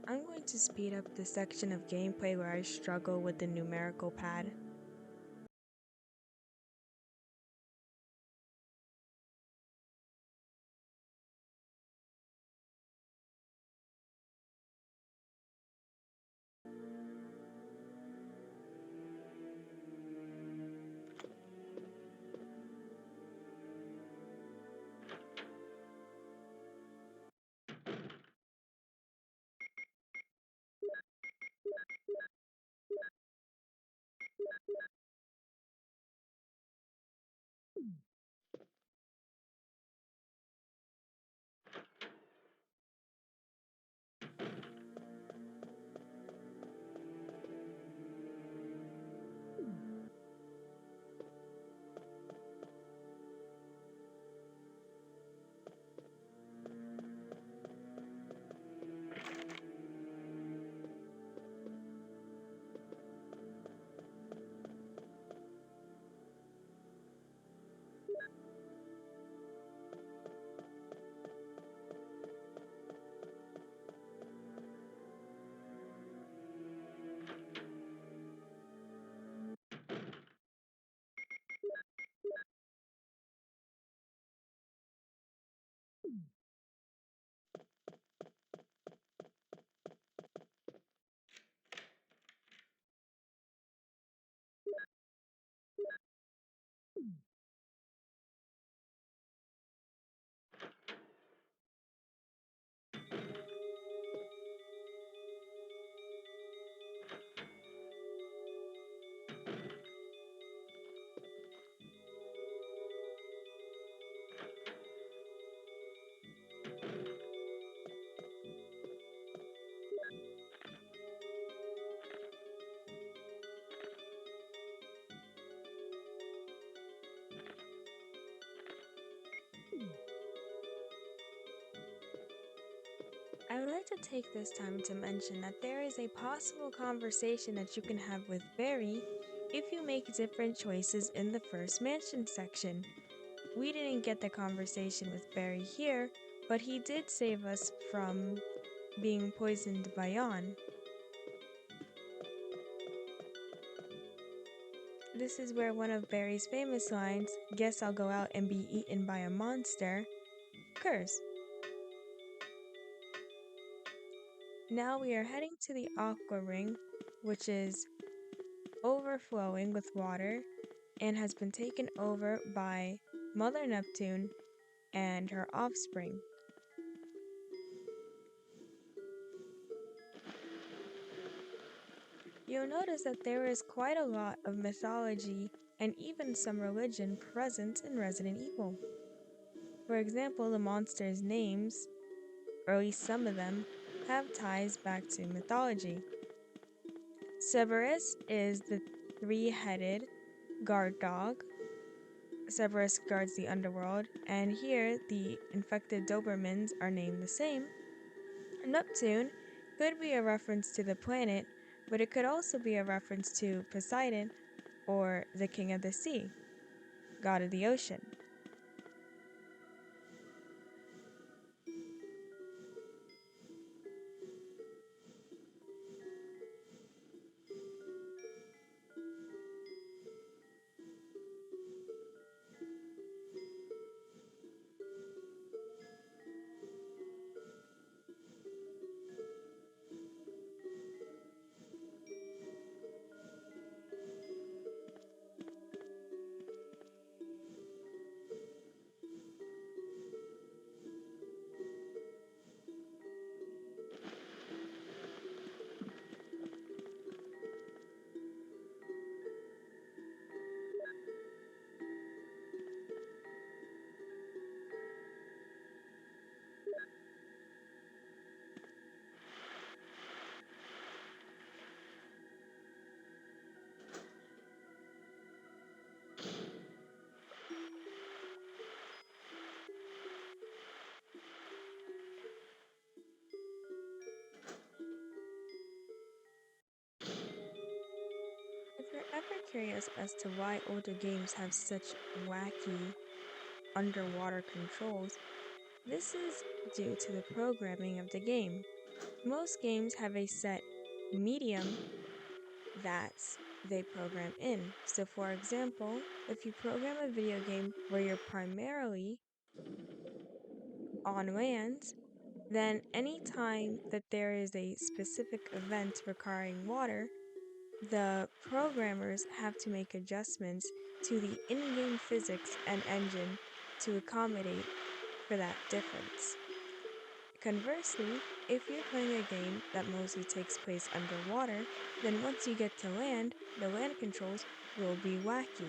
I'm going to speed up the section of gameplay where I struggle with the numerical pad. I would like to take this time to mention that there is a possible conversation that you can have with Barry if you make different choices in the first mansion section. We didn't get the conversation with Barry here, but he did save us from being poisoned by Yon. This is where one of Barry's famous lines, "Guess I'll go out and be eaten by a monster," occurs. Now we are heading to the Aqua Ring, which is overflowing with water and has been taken over by Mother Neptune and her offspring. You'll notice that there is quite a lot of mythology and even some religion present in Resident Evil. For example, the monsters' names, or at least some of them, have ties back to mythology. Cerberus is the three-headed guard dog. Cerberus guards the underworld, and here the infected Dobermans are named the same. Neptune could be a reference to the planet, but it could also be a reference to Poseidon, or the king of the sea, god of the ocean. If you're ever curious as to why older games have such wacky underwater controls, this is due to the programming of the game. Most games have a set medium that they program in. So for example, if you program a video game where you're primarily on land, then anytime that there is a specific event requiring water, the programmers have to make adjustments to the in-game physics and engine to accommodate for that difference. Conversely, if you're playing a game that mostly takes place underwater, then once you get to land, the land controls will be wacky.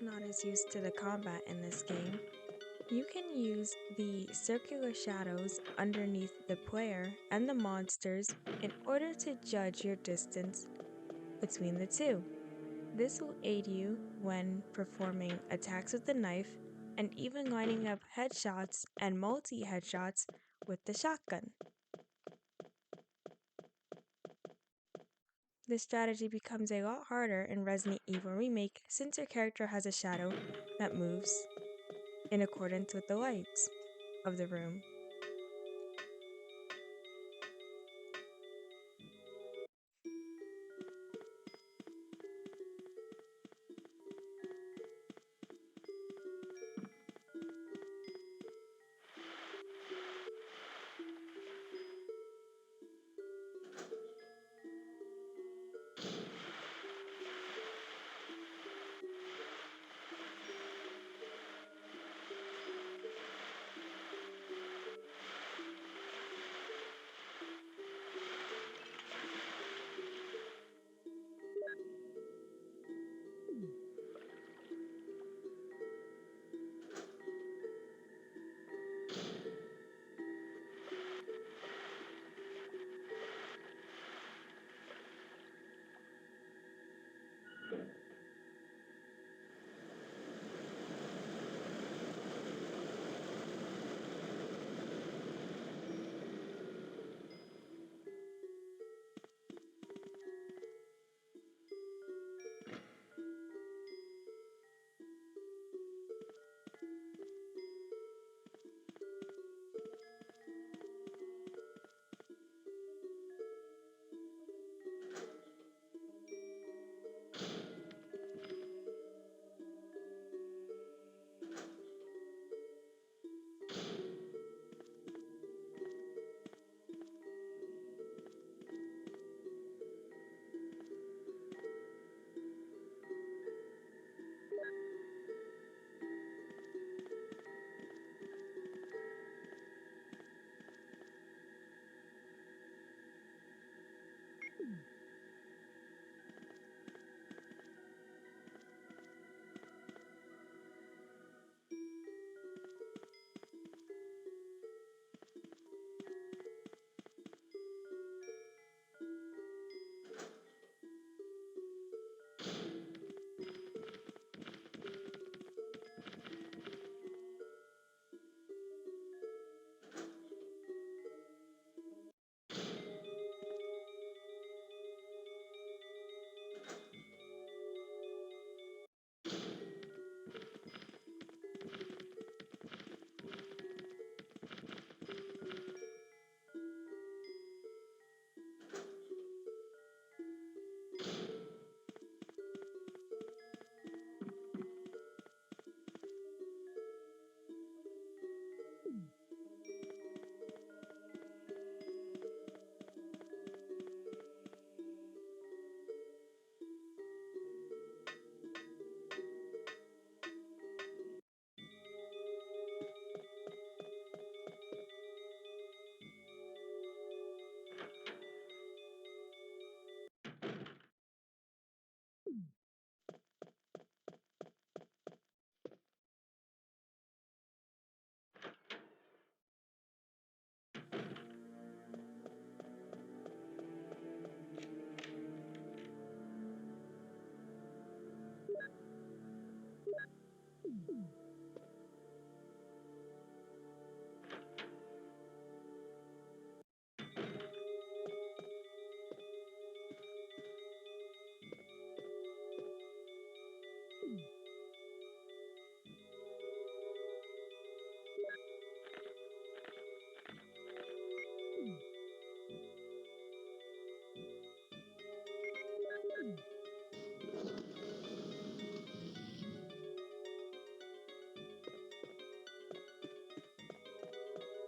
not as used to the combat in this game, you can use the circular shadows underneath the player and the monsters in order to judge your distance between the two. This will aid you when performing attacks with the knife and even lining up headshots and multi-headshots with the shotgun. This strategy becomes a lot harder in Resident Evil Remake since your character has a shadow that moves in accordance with the lights of the room.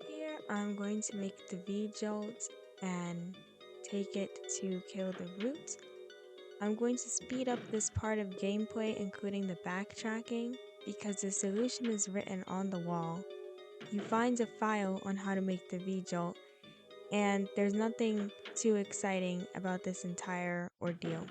Here I'm going to make the V-Jolt and take it to kill the root. I'm going to speed up this part of gameplay, including the backtracking, because the solution is written on the wall. You find a file on how to make the V-Jolt, and there's nothing too exciting about this entire ordeal.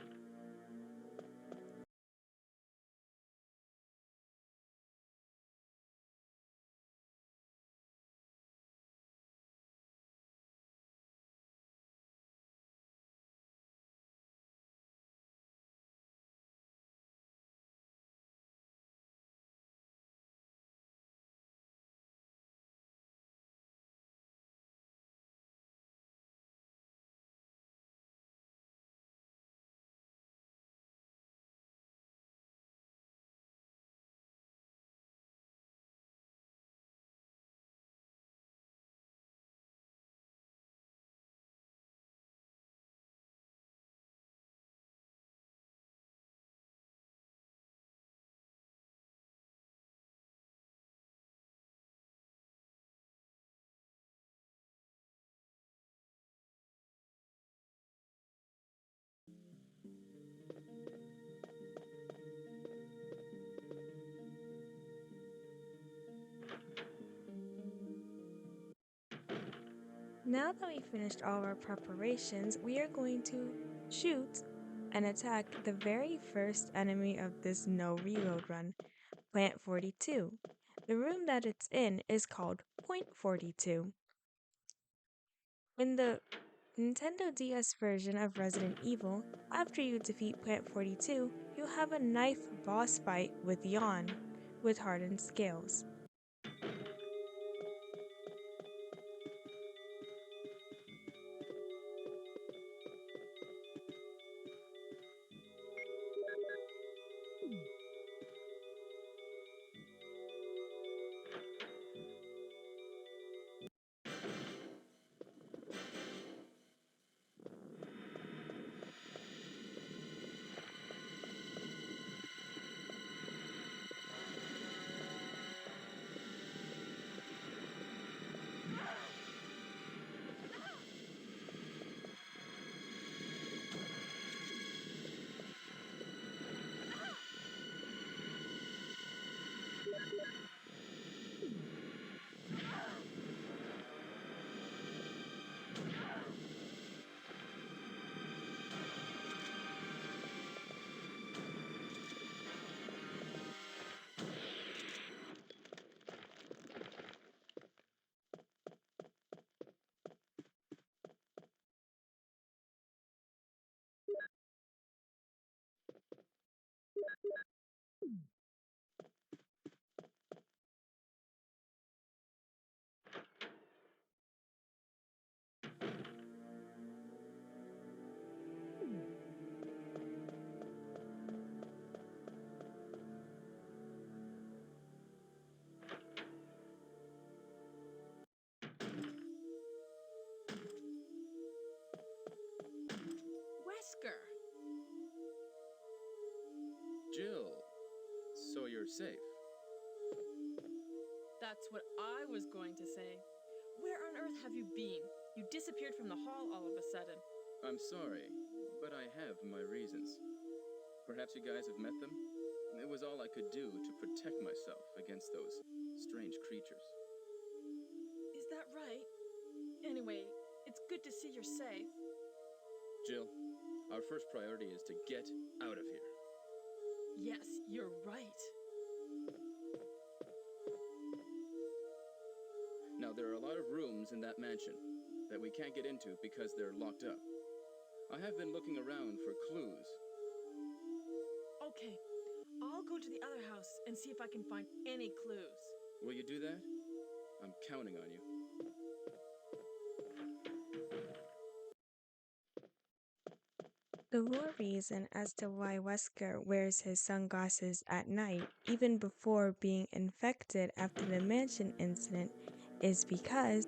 Now that we finished all of our preparations, we are going to shoot and attack the very first enemy of this no reload run, Plant 42. The room that it's in is called Point 42. In the Nintendo DS version of Resident Evil, after you defeat Plant 42, you have a knife boss fight with Yawn, with hardened scales. Wesker! Jill, so you're safe. That's what I was going to say. Where on earth have you been? You disappeared from the hall all of a sudden. I'm sorry, but I have my reasons. Perhaps you guys have met them? It was all I could do to protect myself against those strange creatures. Is that right? Anyway, it's good to see you're safe. Jill, our first priority is to get out of here. Yes, you're right. Now, there are a lot of rooms in that mansion that we can't get into because they're locked up. I have been looking around for clues. Okay, I'll go to the other house and see if I can find any clues. Will you do that? I'm counting on you. The real reason as to why Wesker wears his sunglasses at night, even before being infected after the mansion incident, is because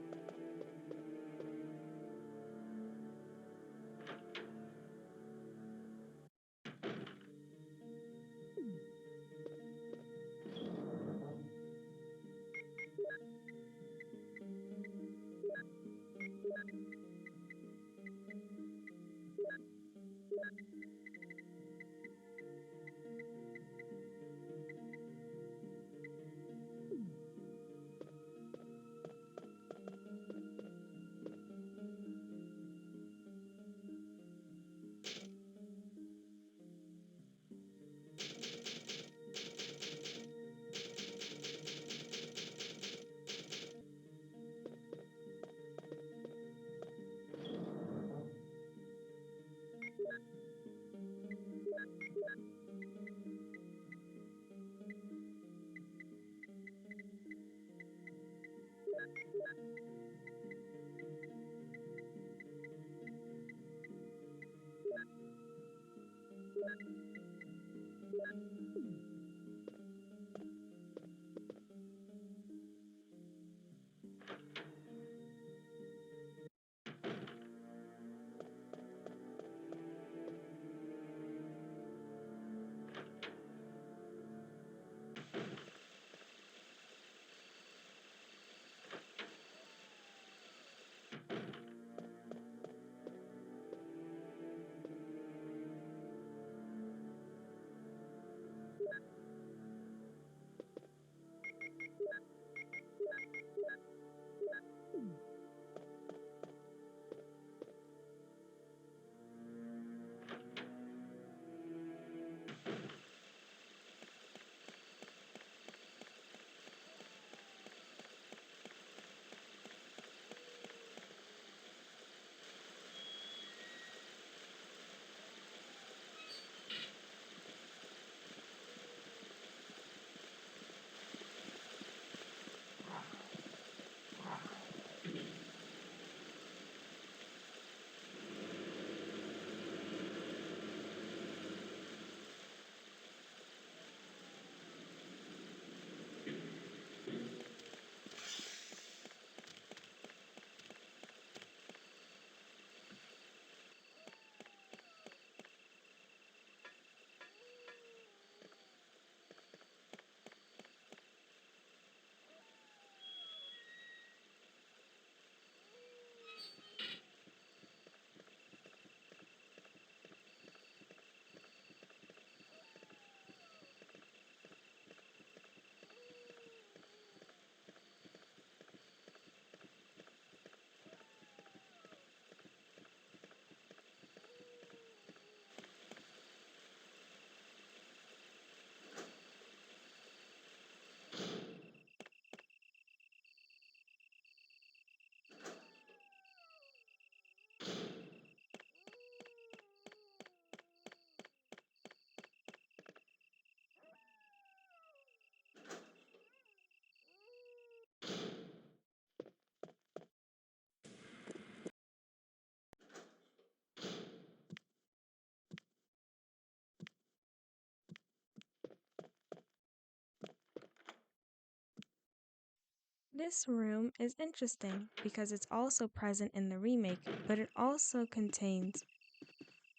This room is interesting because it's also present in the remake, but it also contains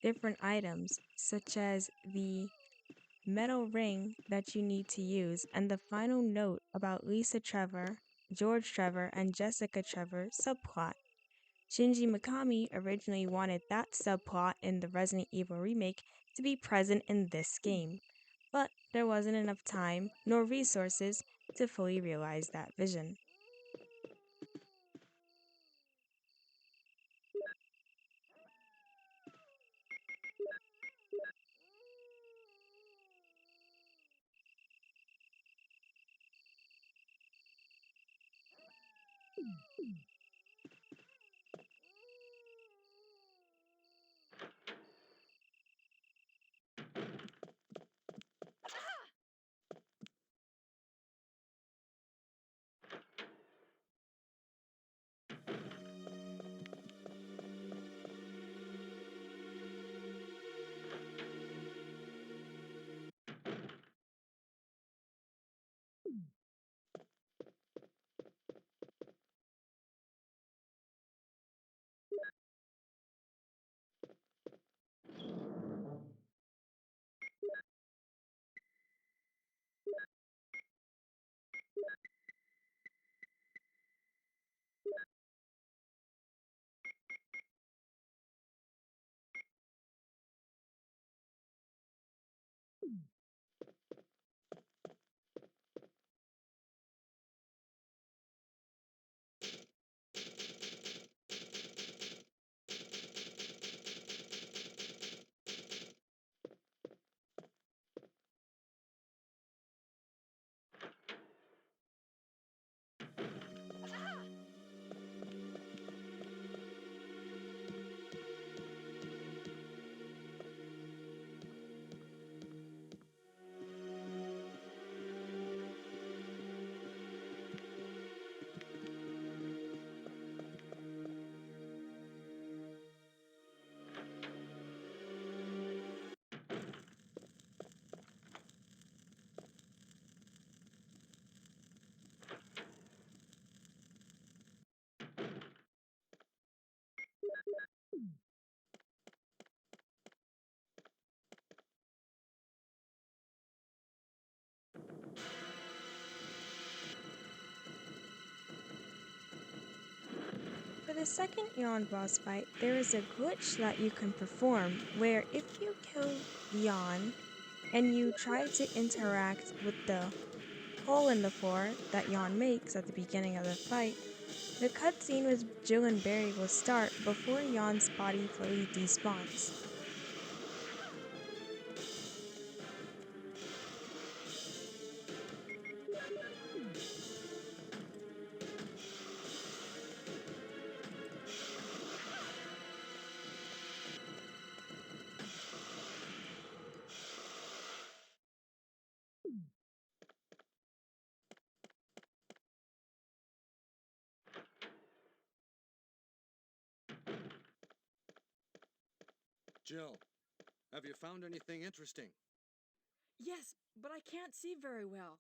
different items, such as the metal ring that you need to use, and the final note about Lisa Trevor, George Trevor, and Jessica Trevor subplot. Shinji Mikami originally wanted that subplot in the Resident Evil remake to be present in this game, but there wasn't enough time nor resources to fully realize that vision. For the second Yawn boss fight, there is a glitch that you can perform where if you kill Yawn and you try to interact with the hole in the floor that Yawn makes at the beginning of the fight, the cutscene with Jill and Barry will start before Yawn's body fully despawns. Jill, have you found anything interesting? Yes, but I can't see very well.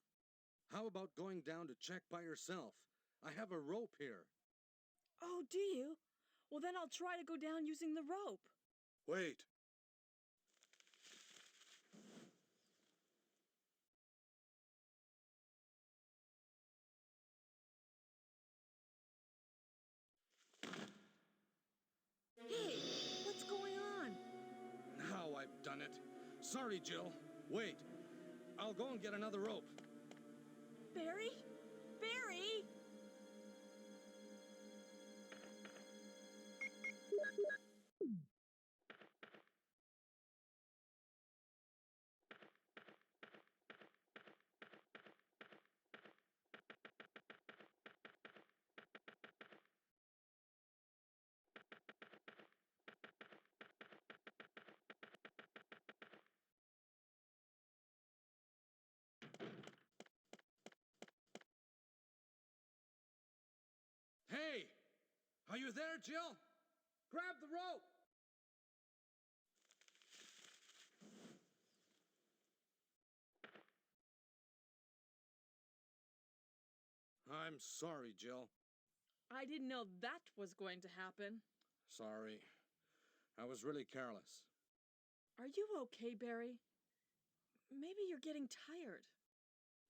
How about going down to check by yourself? I have a rope here. Oh, do you? Well, then I'll try to go down using the rope. Wait. Hey, what's going on? Now I've done it. Sorry, Jill. Wait. I'll go and get another rope. Barry? Barry? Hey! Are you there, Jill? Grab the rope! I'm sorry, Jill. I didn't know that was going to happen. Sorry. I was really careless. Are you okay, Barry? Maybe you're getting tired.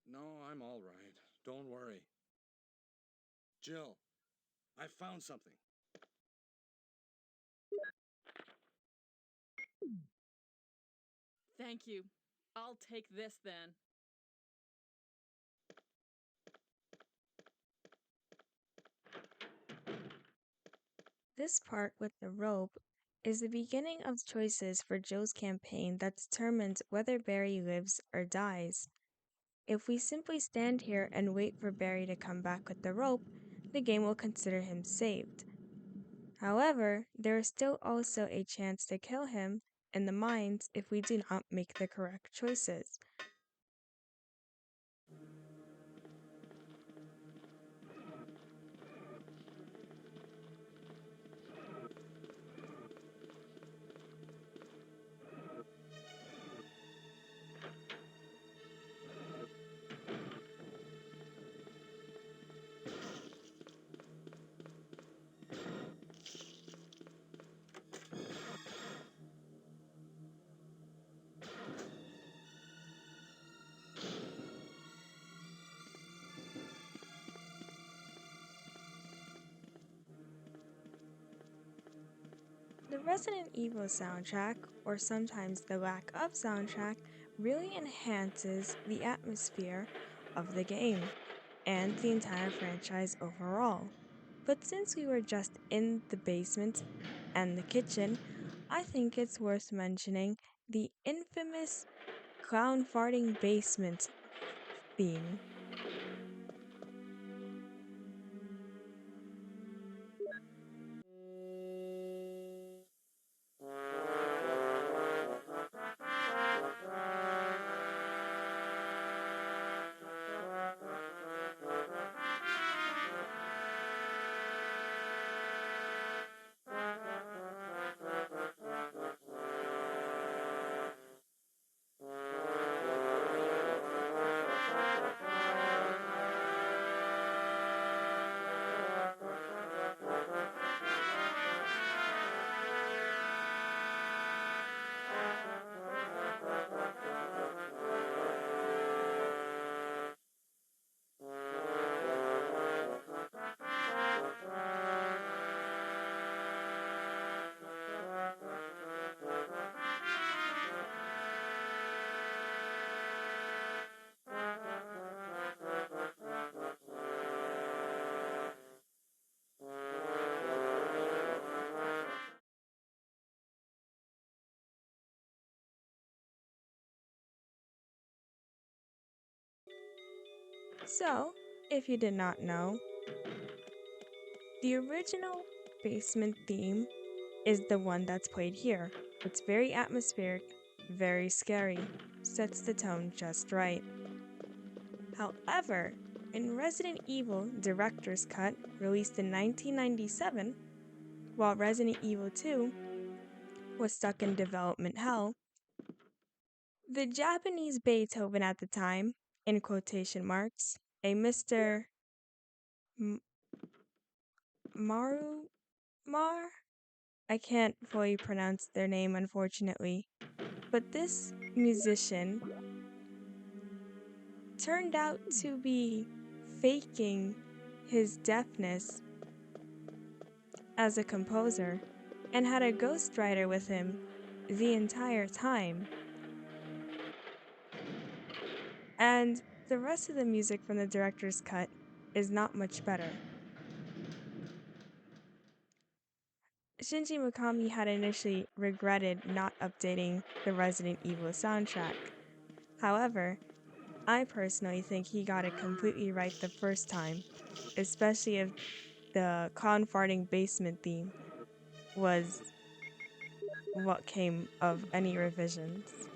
No, I'm all right. Don't worry. Jill, I found something. Thank you. I'll take this then. This part with the rope is the beginning of choices for Joe's campaign that determines whether Barry lives or dies. If we simply stand here and wait for Barry to come back with the rope, the game will consider him saved. However, there is still also a chance to kill him in the mines if we do not make the correct choices. The Resident Evil soundtrack, or sometimes the lack of soundtrack, really enhances the atmosphere of the game and the entire franchise overall. But since we were just in the basement and the kitchen, I think it's worth mentioning the infamous clown farting basement theme. So, if you did not know, the original basement theme is the one that's played here. It's very atmospheric, very scary, sets the tone just right. However, in Resident Evil Director's Cut, released in 1997, while Resident Evil 2 was stuck in development hell, the Japanese Beethoven at the time, in quotation marks, a Mr. Marumar? I can't fully pronounce their name, unfortunately. But this musician turned out to be faking his deafness as a composer and had a ghostwriter with him the entire time. And the rest of the music from the director's cut is not much better. Shinji Mikami had initially regretted not updating the Resident Evil soundtrack. However, I personally think he got it completely right the first time, especially if the clown farting basement theme was what came of any revisions.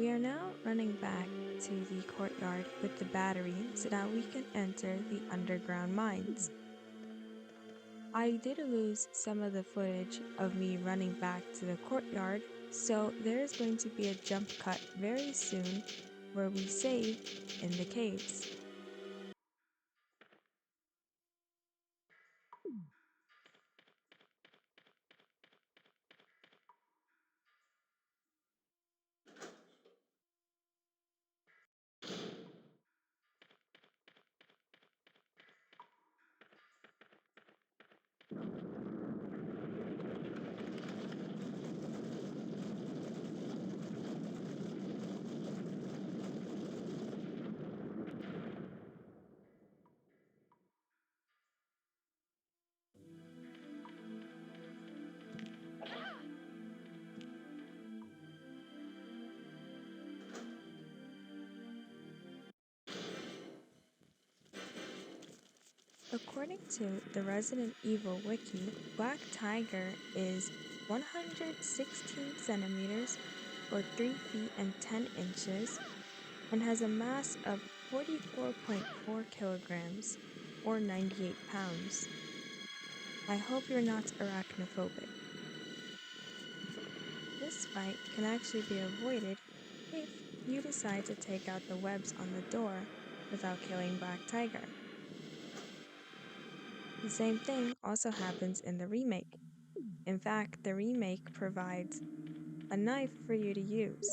We are now running back to the courtyard with the battery so that we can enter the underground mines. I did lose some of the footage of me running back to the courtyard, so there is going to be a jump cut very soon where we save in the caves. According to the Resident Evil wiki, Black Tiger is 116 centimeters or 3 feet and 10 inches and has a mass of 44.4 kilograms or 98 pounds. I hope you're not arachnophobic. This fight can actually be avoided if you decide to take out the webs on the door without killing Black Tiger. The same thing also happens in the remake. In fact, the remake provides a knife for you to use.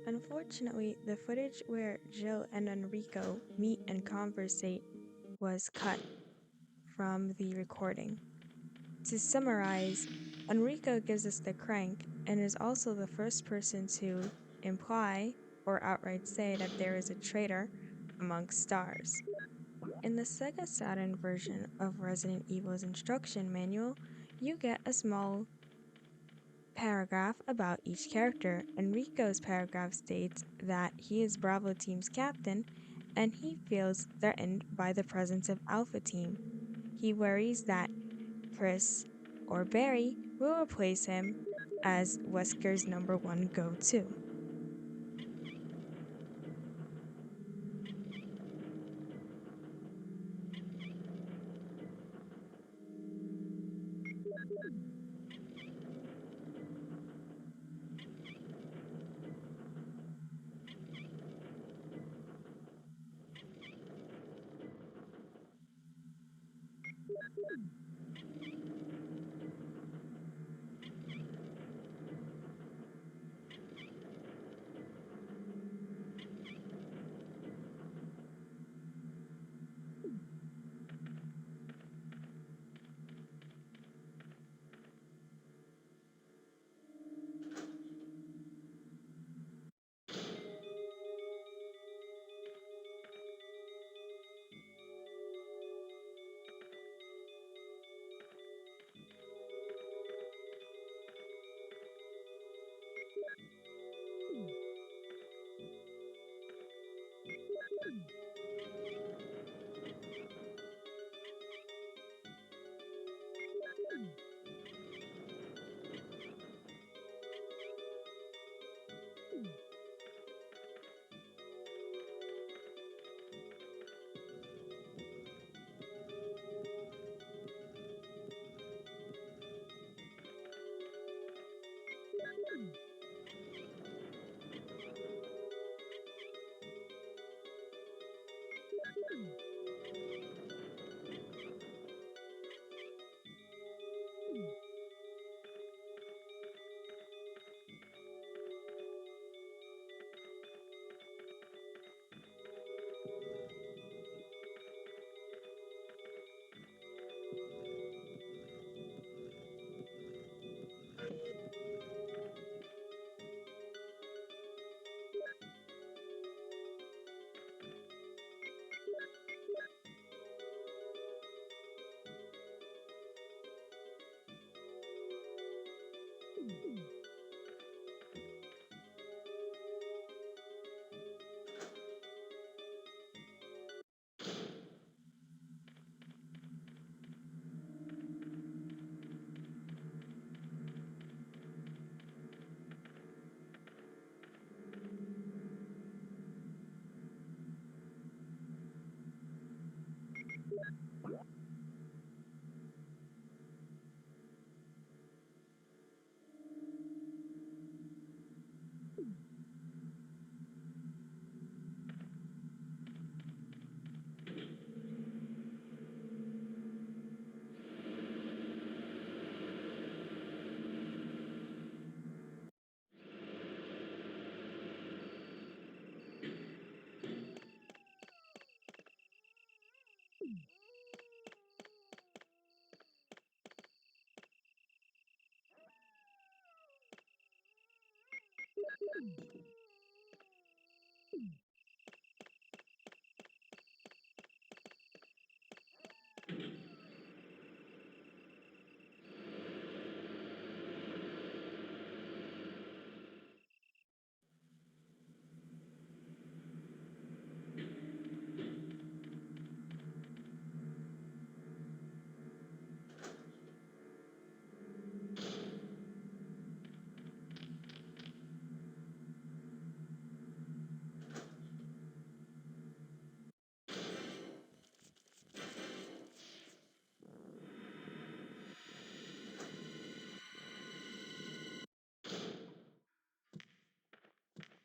Unfortunately, the footage where Jill and Enrico meet and conversate was cut from the recording. To summarize, Enrico gives us the crank and is also the first person to imply or outright say that there is a traitor amongst stars. In the Sega Saturn version of Resident Evil's instruction manual, you get a small paragraph about each character. Enrico's paragraph states that he is Bravo Team's captain and he feels threatened by the presence of Alpha Team. He worries that Chris or Barry will replace him as Wesker's #1 go-to.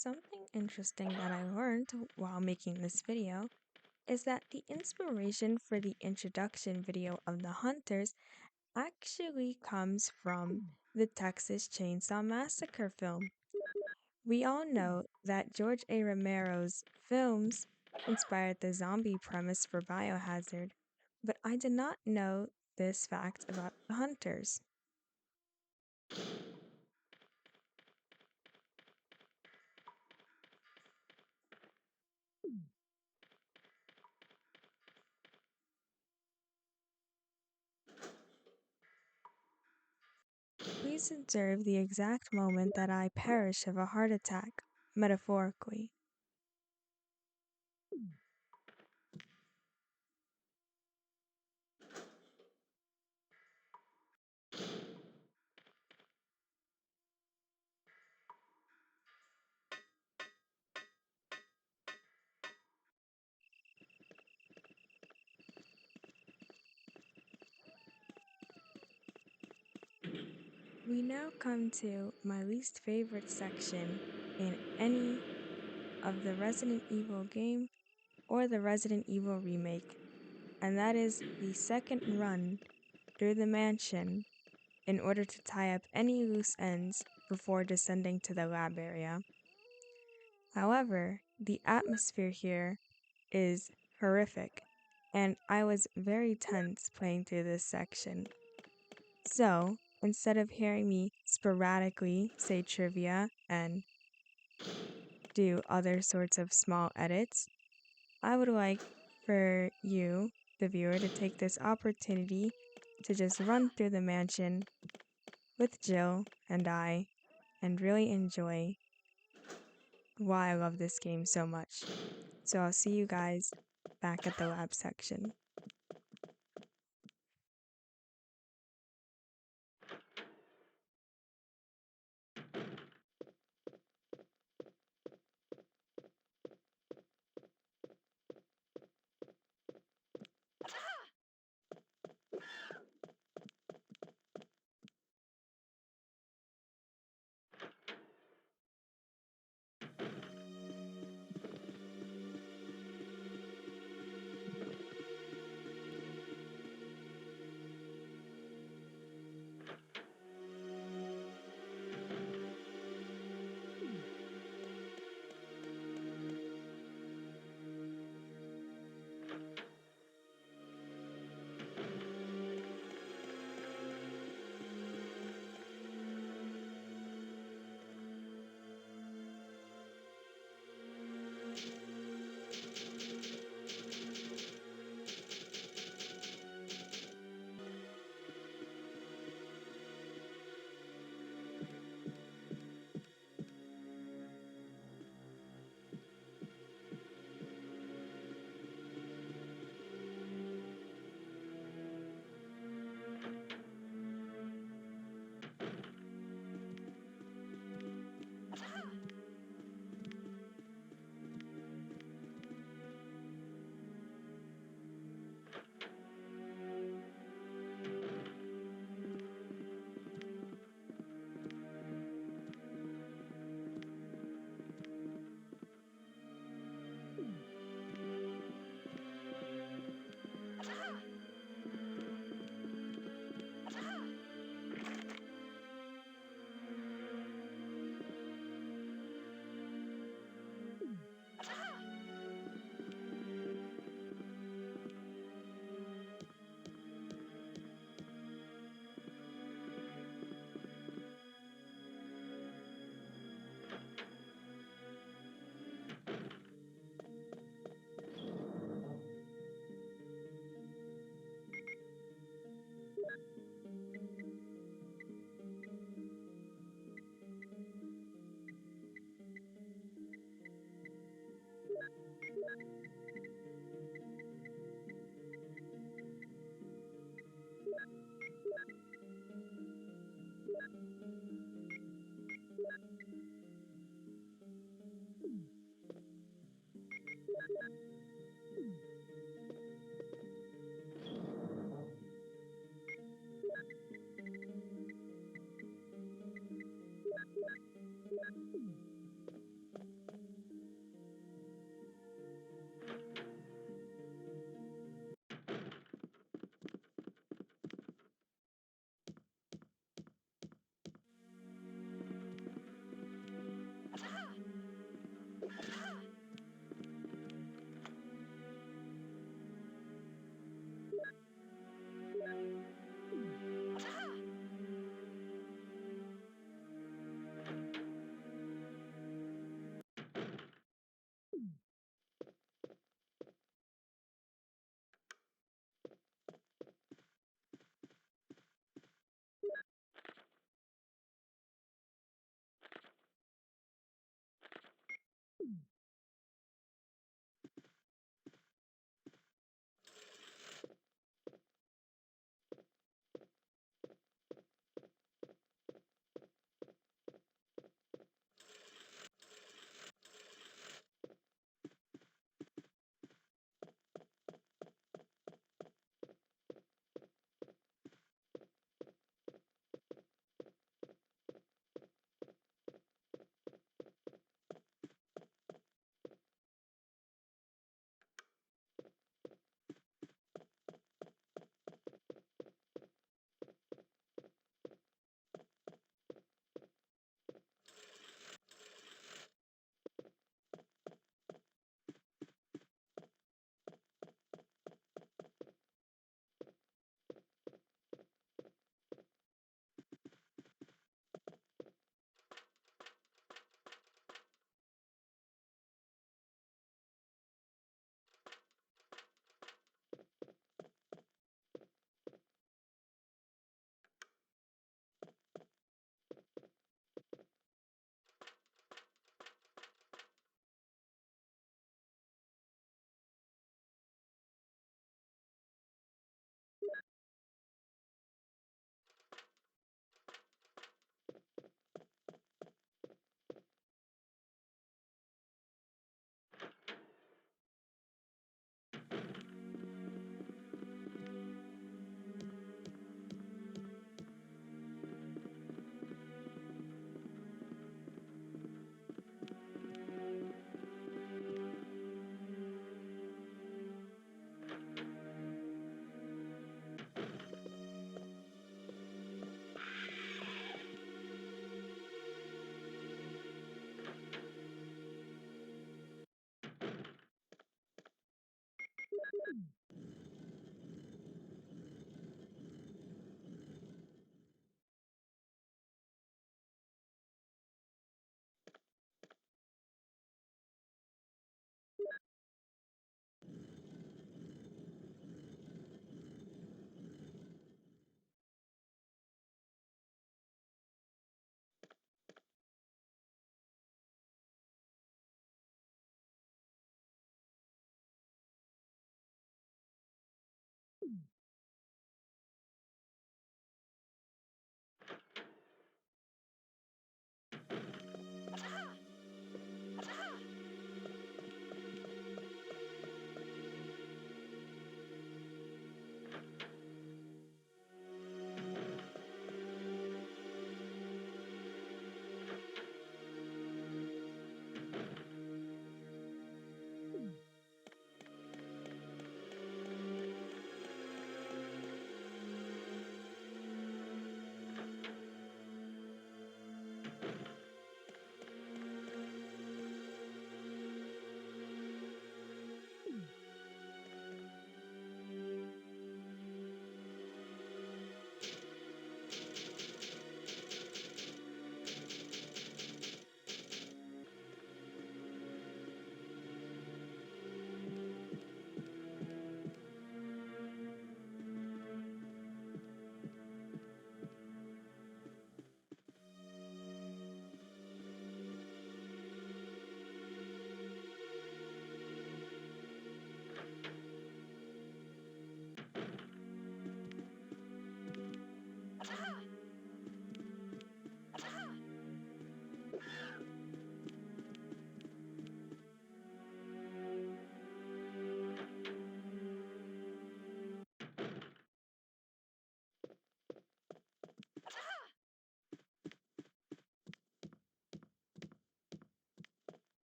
Something interesting that I learned while making this video is that the inspiration for the introduction video of the Hunters actually comes from the Texas Chainsaw Massacre film. We all know that George A. Romero's films inspired the zombie premise for Biohazard, but I did not know this fact about the Hunters. Please observe the exact moment that I perish of a heart attack, metaphorically. We now come to my least favorite section in any of the Resident Evil game or the Resident Evil remake, and that is the second run through the mansion in order to tie up any loose ends before descending to the lab area. However, the atmosphere here is horrific, and I was very tense playing through this section. So, instead of hearing me sporadically say trivia and do other sorts of small edits, I would like for you, the viewer, to take this opportunity to just run through the mansion with Jill and I and really enjoy why I love this game so much. So I'll see you guys back at the lab section.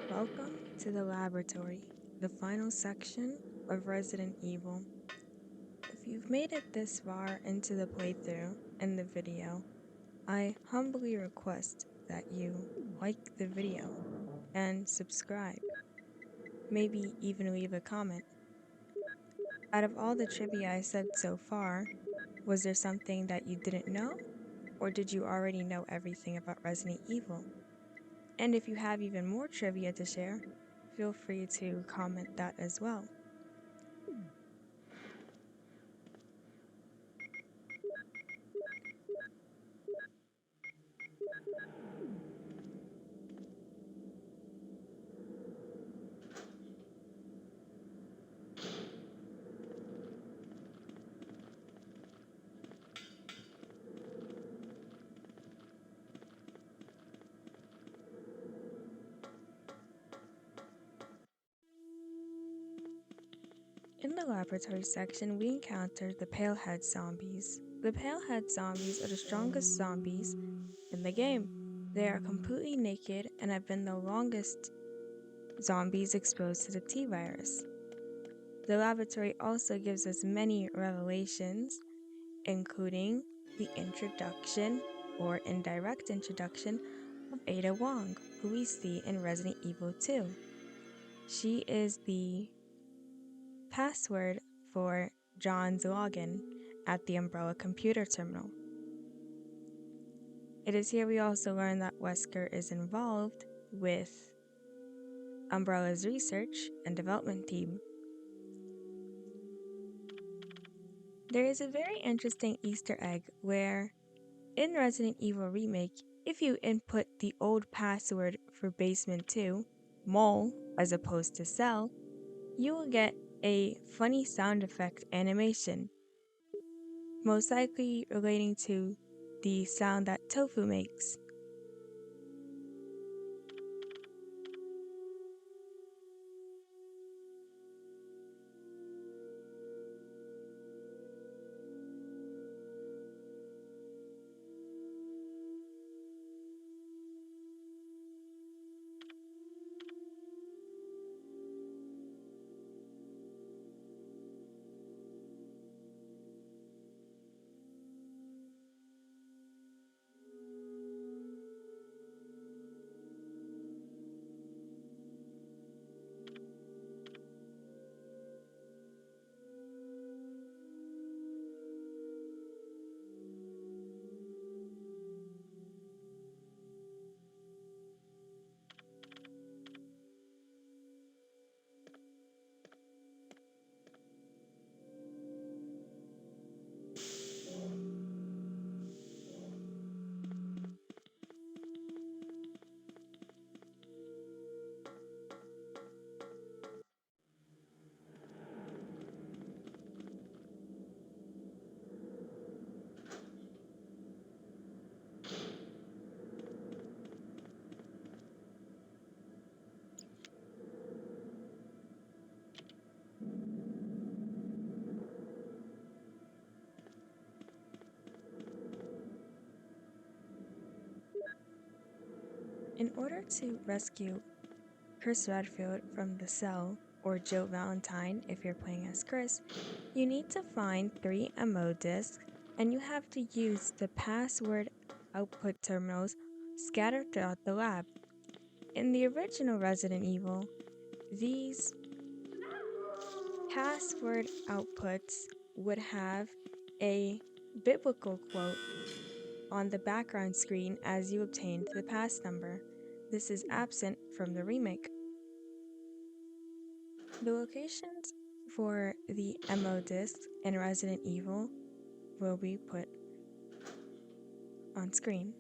Welcome to the laboratory, the final section of Resident Evil. If you've made it this far into the playthrough and the video, I humbly request that you like the video and subscribe. Maybe even leave a comment. Out of all the trivia I said so far, was there something that you didn't know? Or did you already know everything about Resident Evil? And if you have even more trivia to share, feel free to comment that as well. In the laboratory section, we encountered the Palehead zombies. The Palehead zombies are the strongest zombies in the game. They are completely naked and have been the longest zombies exposed to the T-virus. The laboratory also gives us many revelations, including the introduction or indirect introduction of Ada Wong, who we see in Resident Evil 2. She is the password for John's login at the Umbrella computer terminal. It is here we also learn that Wesker is involved with Umbrella's research and development team. There is a very interesting Easter egg where, in Resident Evil Remake, if you input the old password for Basement 2, Mole, as opposed to Cell, you will get a funny sound effect animation, most likely relating to the sound that Tofu makes. In order to rescue Chris Redfield from the cell, or Jill Valentine if you're playing as Chris, you need to find 3 MO discs and you have to use the password output terminals scattered throughout the lab. In the original Resident Evil, these password outputs would have a biblical quote on the background screen as you obtained the pass number. This is absent from the remake. The locations for the MO discs in Resident Evil will be put on screen.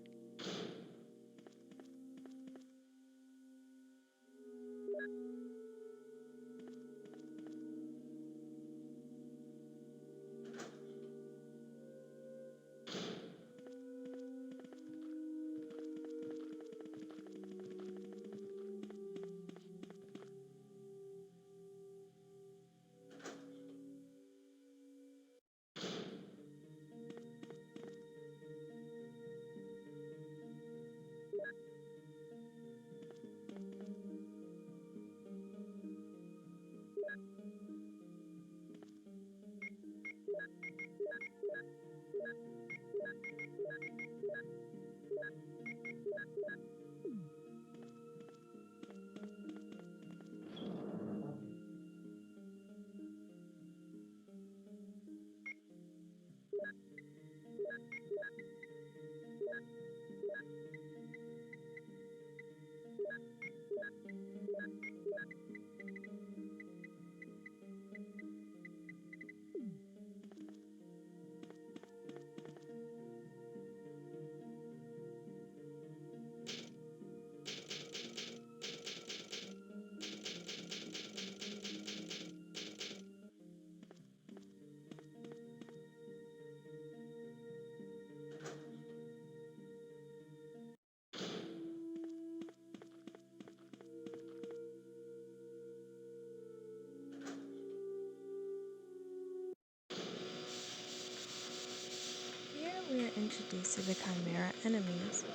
introduced to the Chimera enemies.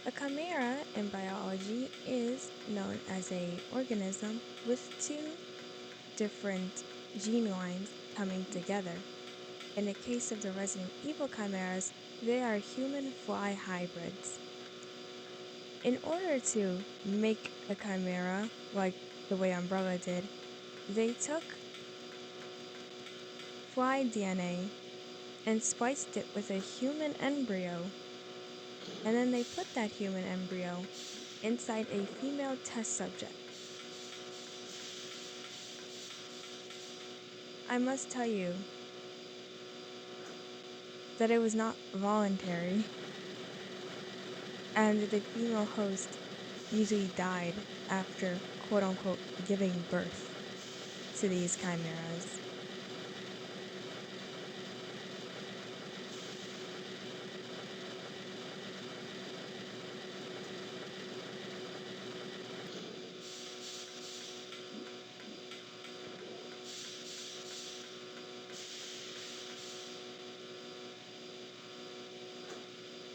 A chimera in biology is known as an organism with two different gene lines coming together. In the case of the Resident Evil chimeras, they are human-fly hybrids. In order to make a chimera, like the way Umbrella did, they took fly DNA and spliced it with a human embryo, and then they put that human embryo inside a female test subject. I must tell you that it was not voluntary, and the female host usually died after quote-unquote giving birth to these chimeras.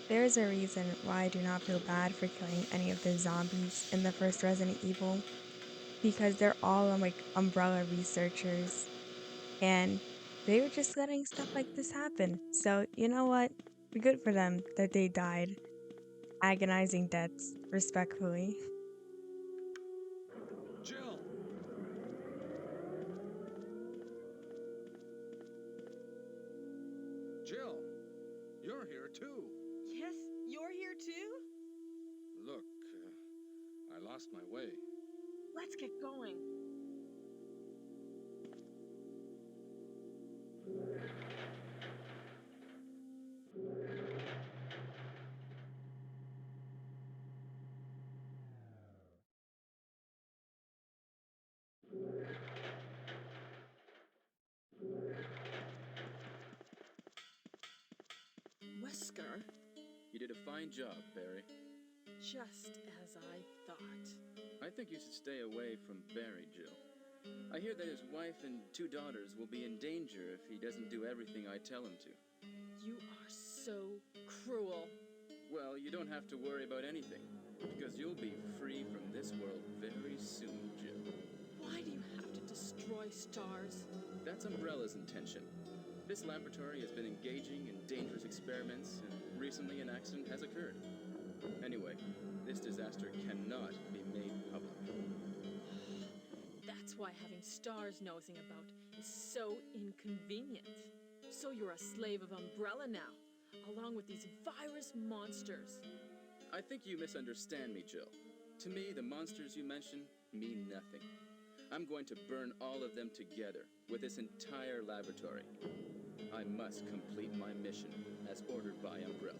There is a reason why I do not feel bad for killing any of the zombies in the first Resident Evil, because they're all like Umbrella researchers, and they were just letting stuff like this happen. So, you know what? Good for them that they died agonizing deaths, respectfully. Jill! Jill! You're here too. Yes, you're here too? Look, I lost my way. Let's get going. Wesker, You did a fine job, Barry. just as I thought. I think you should stay away from Barry, Jill. I hear that his wife and 2 daughters will be in danger if he doesn't do everything I tell him to. You are so cruel. Well, you don't have to worry about anything, because you'll be free from this world very soon, Jill. Why do you have to destroy stars? That's Umbrella's intention. This laboratory has been engaging in dangerous experiments, and recently an accident has occurred. Anyway, this disaster cannot be made public. That's why having stars nosing about is so inconvenient. So you're a slave of Umbrella now, along with these virus monsters. I think you misunderstand me, Jill. To me, the monsters you mention mean nothing. I'm going to burn all of them together with this entire laboratory. I must complete my mission as ordered by Umbrella.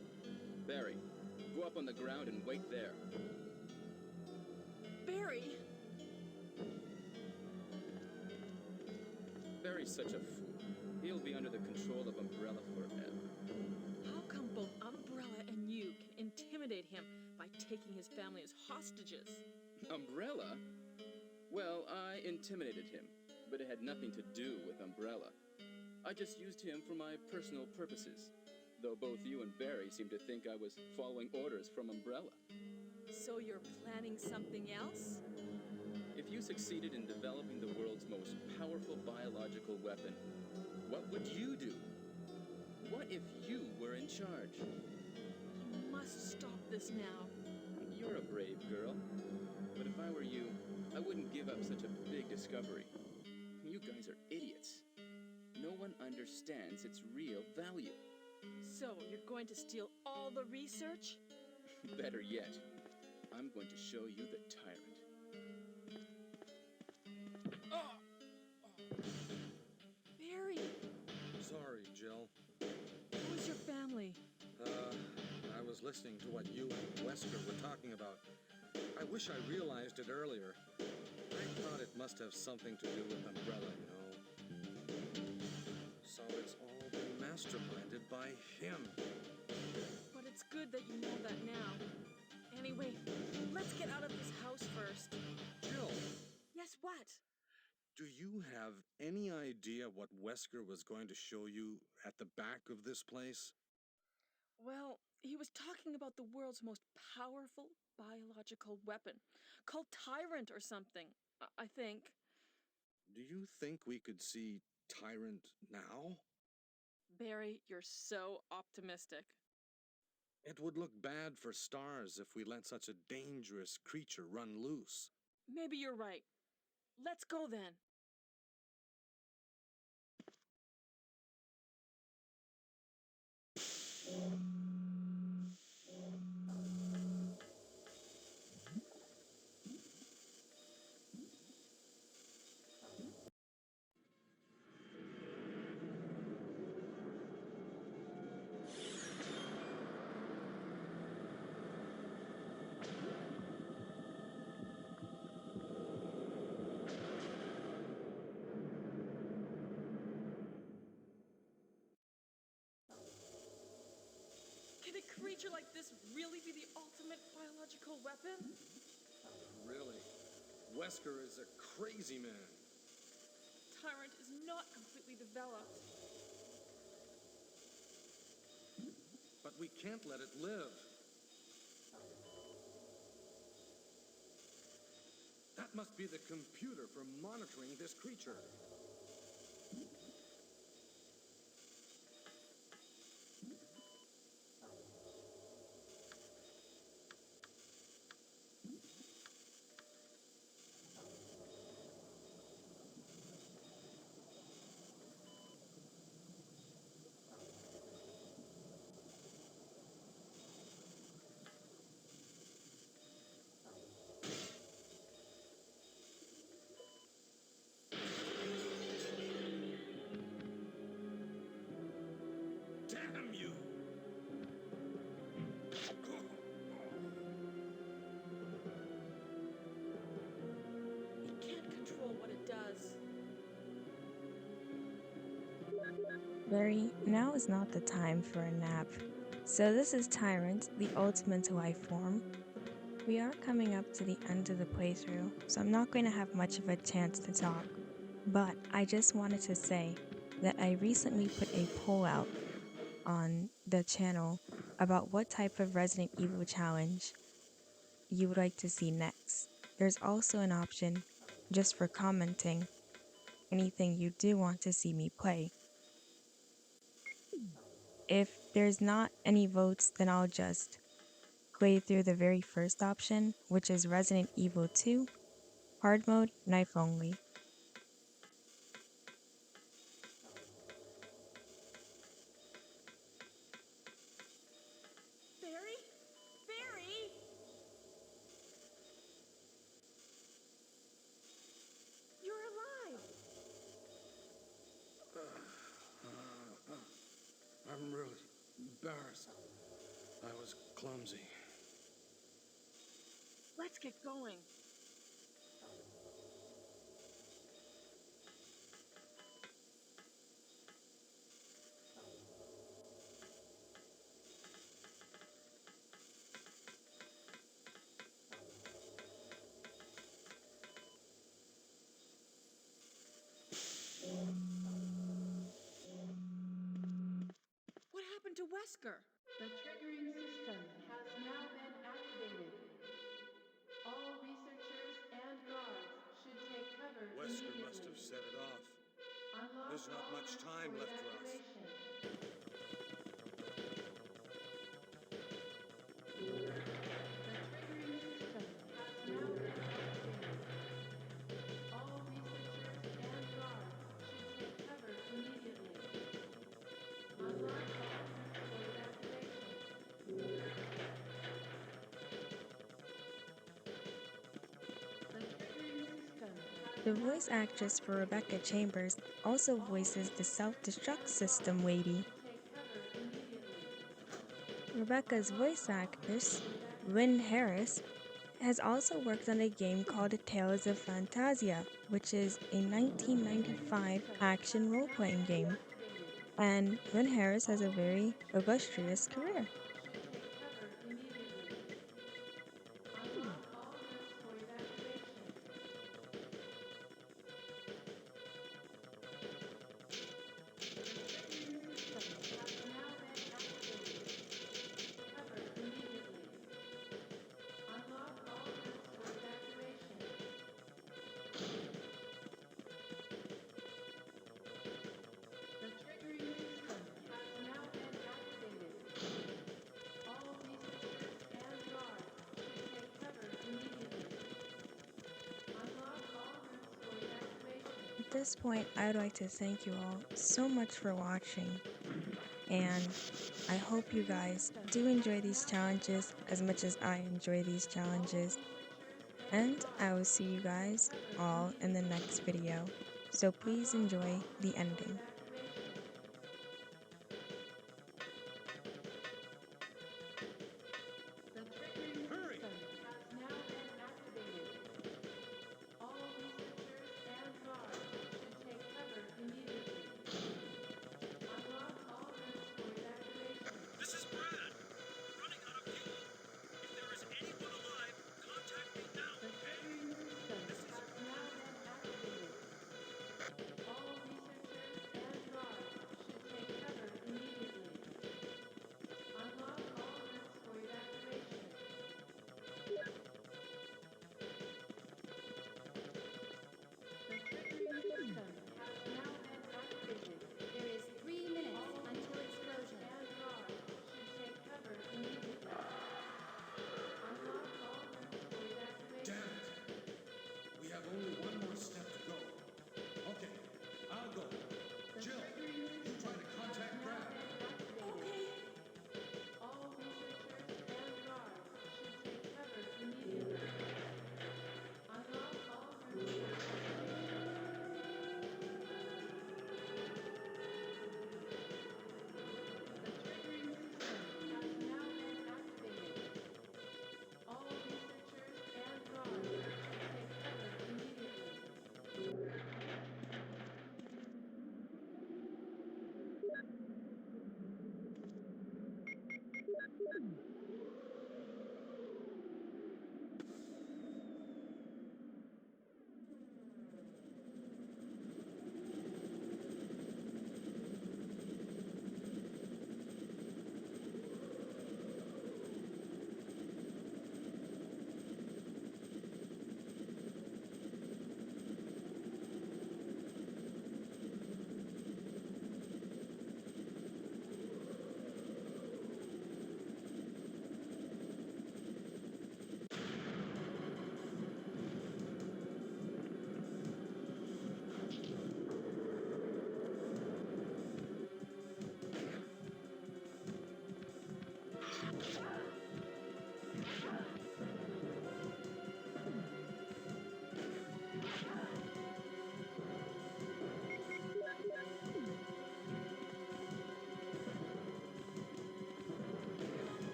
Barry, go up on the ground and wait there. Barry! Barry's such a fool. He'll be under the control of Umbrella forever. How come both Umbrella and you can intimidate him by taking his family as hostages? Umbrella? Well, I intimidated him, but it had nothing to do with Umbrella. I just used him for my personal purposes, though both you and Barry seem to think I was following orders from Umbrella. So you're planning something else? If you succeeded in developing the world's most powerful biological weapon, what would you do? What if you were in charge? You must stop this now. You're a brave girl, but if I were you, I wouldn't give up such a big discovery. You guys are idiots. No one understands its real value. So you're going to steal all the research? Better yet, I'm going to show you the tyrant. Barry, Sorry, Jill. who's your family? I was listening to what you and Wesker were talking about. I wish I realized it earlier. I thought it must have something to do with Umbrella, you know. So it's all been masterminded by him. But it's good that you know that now. Anyway, let's get out of this house first. Jill, Yes, what? do you have any idea what Wesker was going to show you at the back of this place? Well, he was talking about the world's most powerful biological weapon, called Tyrant or something, I think. Do you think we could see Tyrant now? Barry, you're so optimistic. It would look bad for stars if we let such a dangerous creature run loose. Maybe you're right. Let's go then. Can a creature like this really be the ultimate biological weapon? Really? Wesker is a crazy man. Tyrant is not completely developed. But we can't let it live. That must be the computer for monitoring this creature. Damn you! It can't control what it does. Barry, now is not the time for a nap. So this is Tyrant, the ultimate life form. We are coming up to the end of the playthrough, so I'm not going to have much of a chance to talk. But I just wanted to say that I recently put a poll out on the channel about what type of Resident Evil challenge you would like to see next. There's also an option just for commenting anything you do want to see me play. If there's not any votes, then I'll just play through the very first option, which is Resident Evil 2, hard mode, knife only. Barry? Barry! You're alive! I'm really embarrassed. I was clumsy. Let's get going. What happened to Wesker? The triggering system has now been activated. All researchers and guards should take cover Wesker immediately. must have set it off. Unlock There's not all much rooms time for left for us. evacuation. The triggering system has now been activated. All researchers and guards should take cover immediately. Unlock all rooms for evacuation. The triggering system has The now voice been actress for activated. Rebecca Chambers also voices the self-destruct system lady. Take cover immediately. Rebecca's voice actress, Lynn Harris, has also worked on a game called Tales of Phantasia, which is a 1995 action role-playing game. And Lynn Harris has a very illustrious career. at this point, I would like to thank you all so much for watching, and I hope you guys do enjoy these challenges as much as I enjoy these challenges, and I will see you guys all in the next video, so please enjoy the ending. The triggering system has now been activated. All researchers and guards should take cover immediately. Unlock all routes for evacuation. This is Brad. Running out of fuel. If there is anyone alive, contact me now, The okay? triggering system has now been activated. All researchers and guards should take cover immediately. Unlock all routes for evacuation. The triggering system has now been activated. There is 3 minutes until explosion. And guards should take cover immediately. Unlock all routes for evacuation. Damn it! We have only one more step to go. Okay, I'll go. The Jill, triggering you try to contact Brad. activated. All researchers and guards should take cover immediately. Unlock all routes for evacuation. The triggering system has now been activated. All researchers and guards should take cover immediately.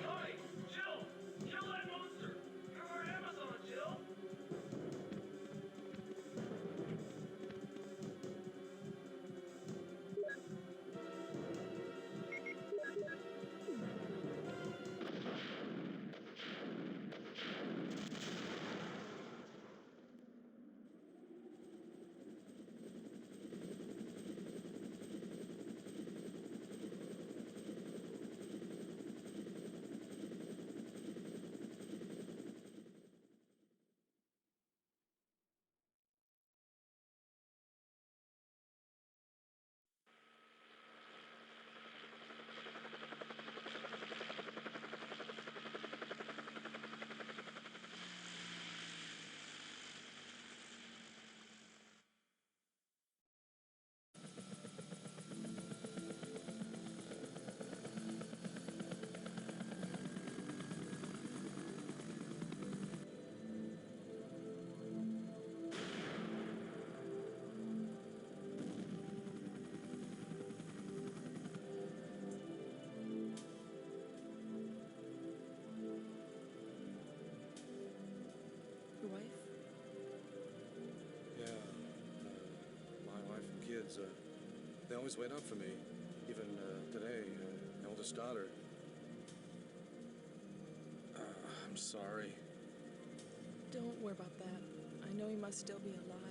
Hi! Jill! Kill that monster! You're our Amazon, Jill! Your wife? Yeah, my wife and kids, they always wait up for me. Even today, eldest daughter. I'm sorry. Don't worry about that. I know he must still be alive.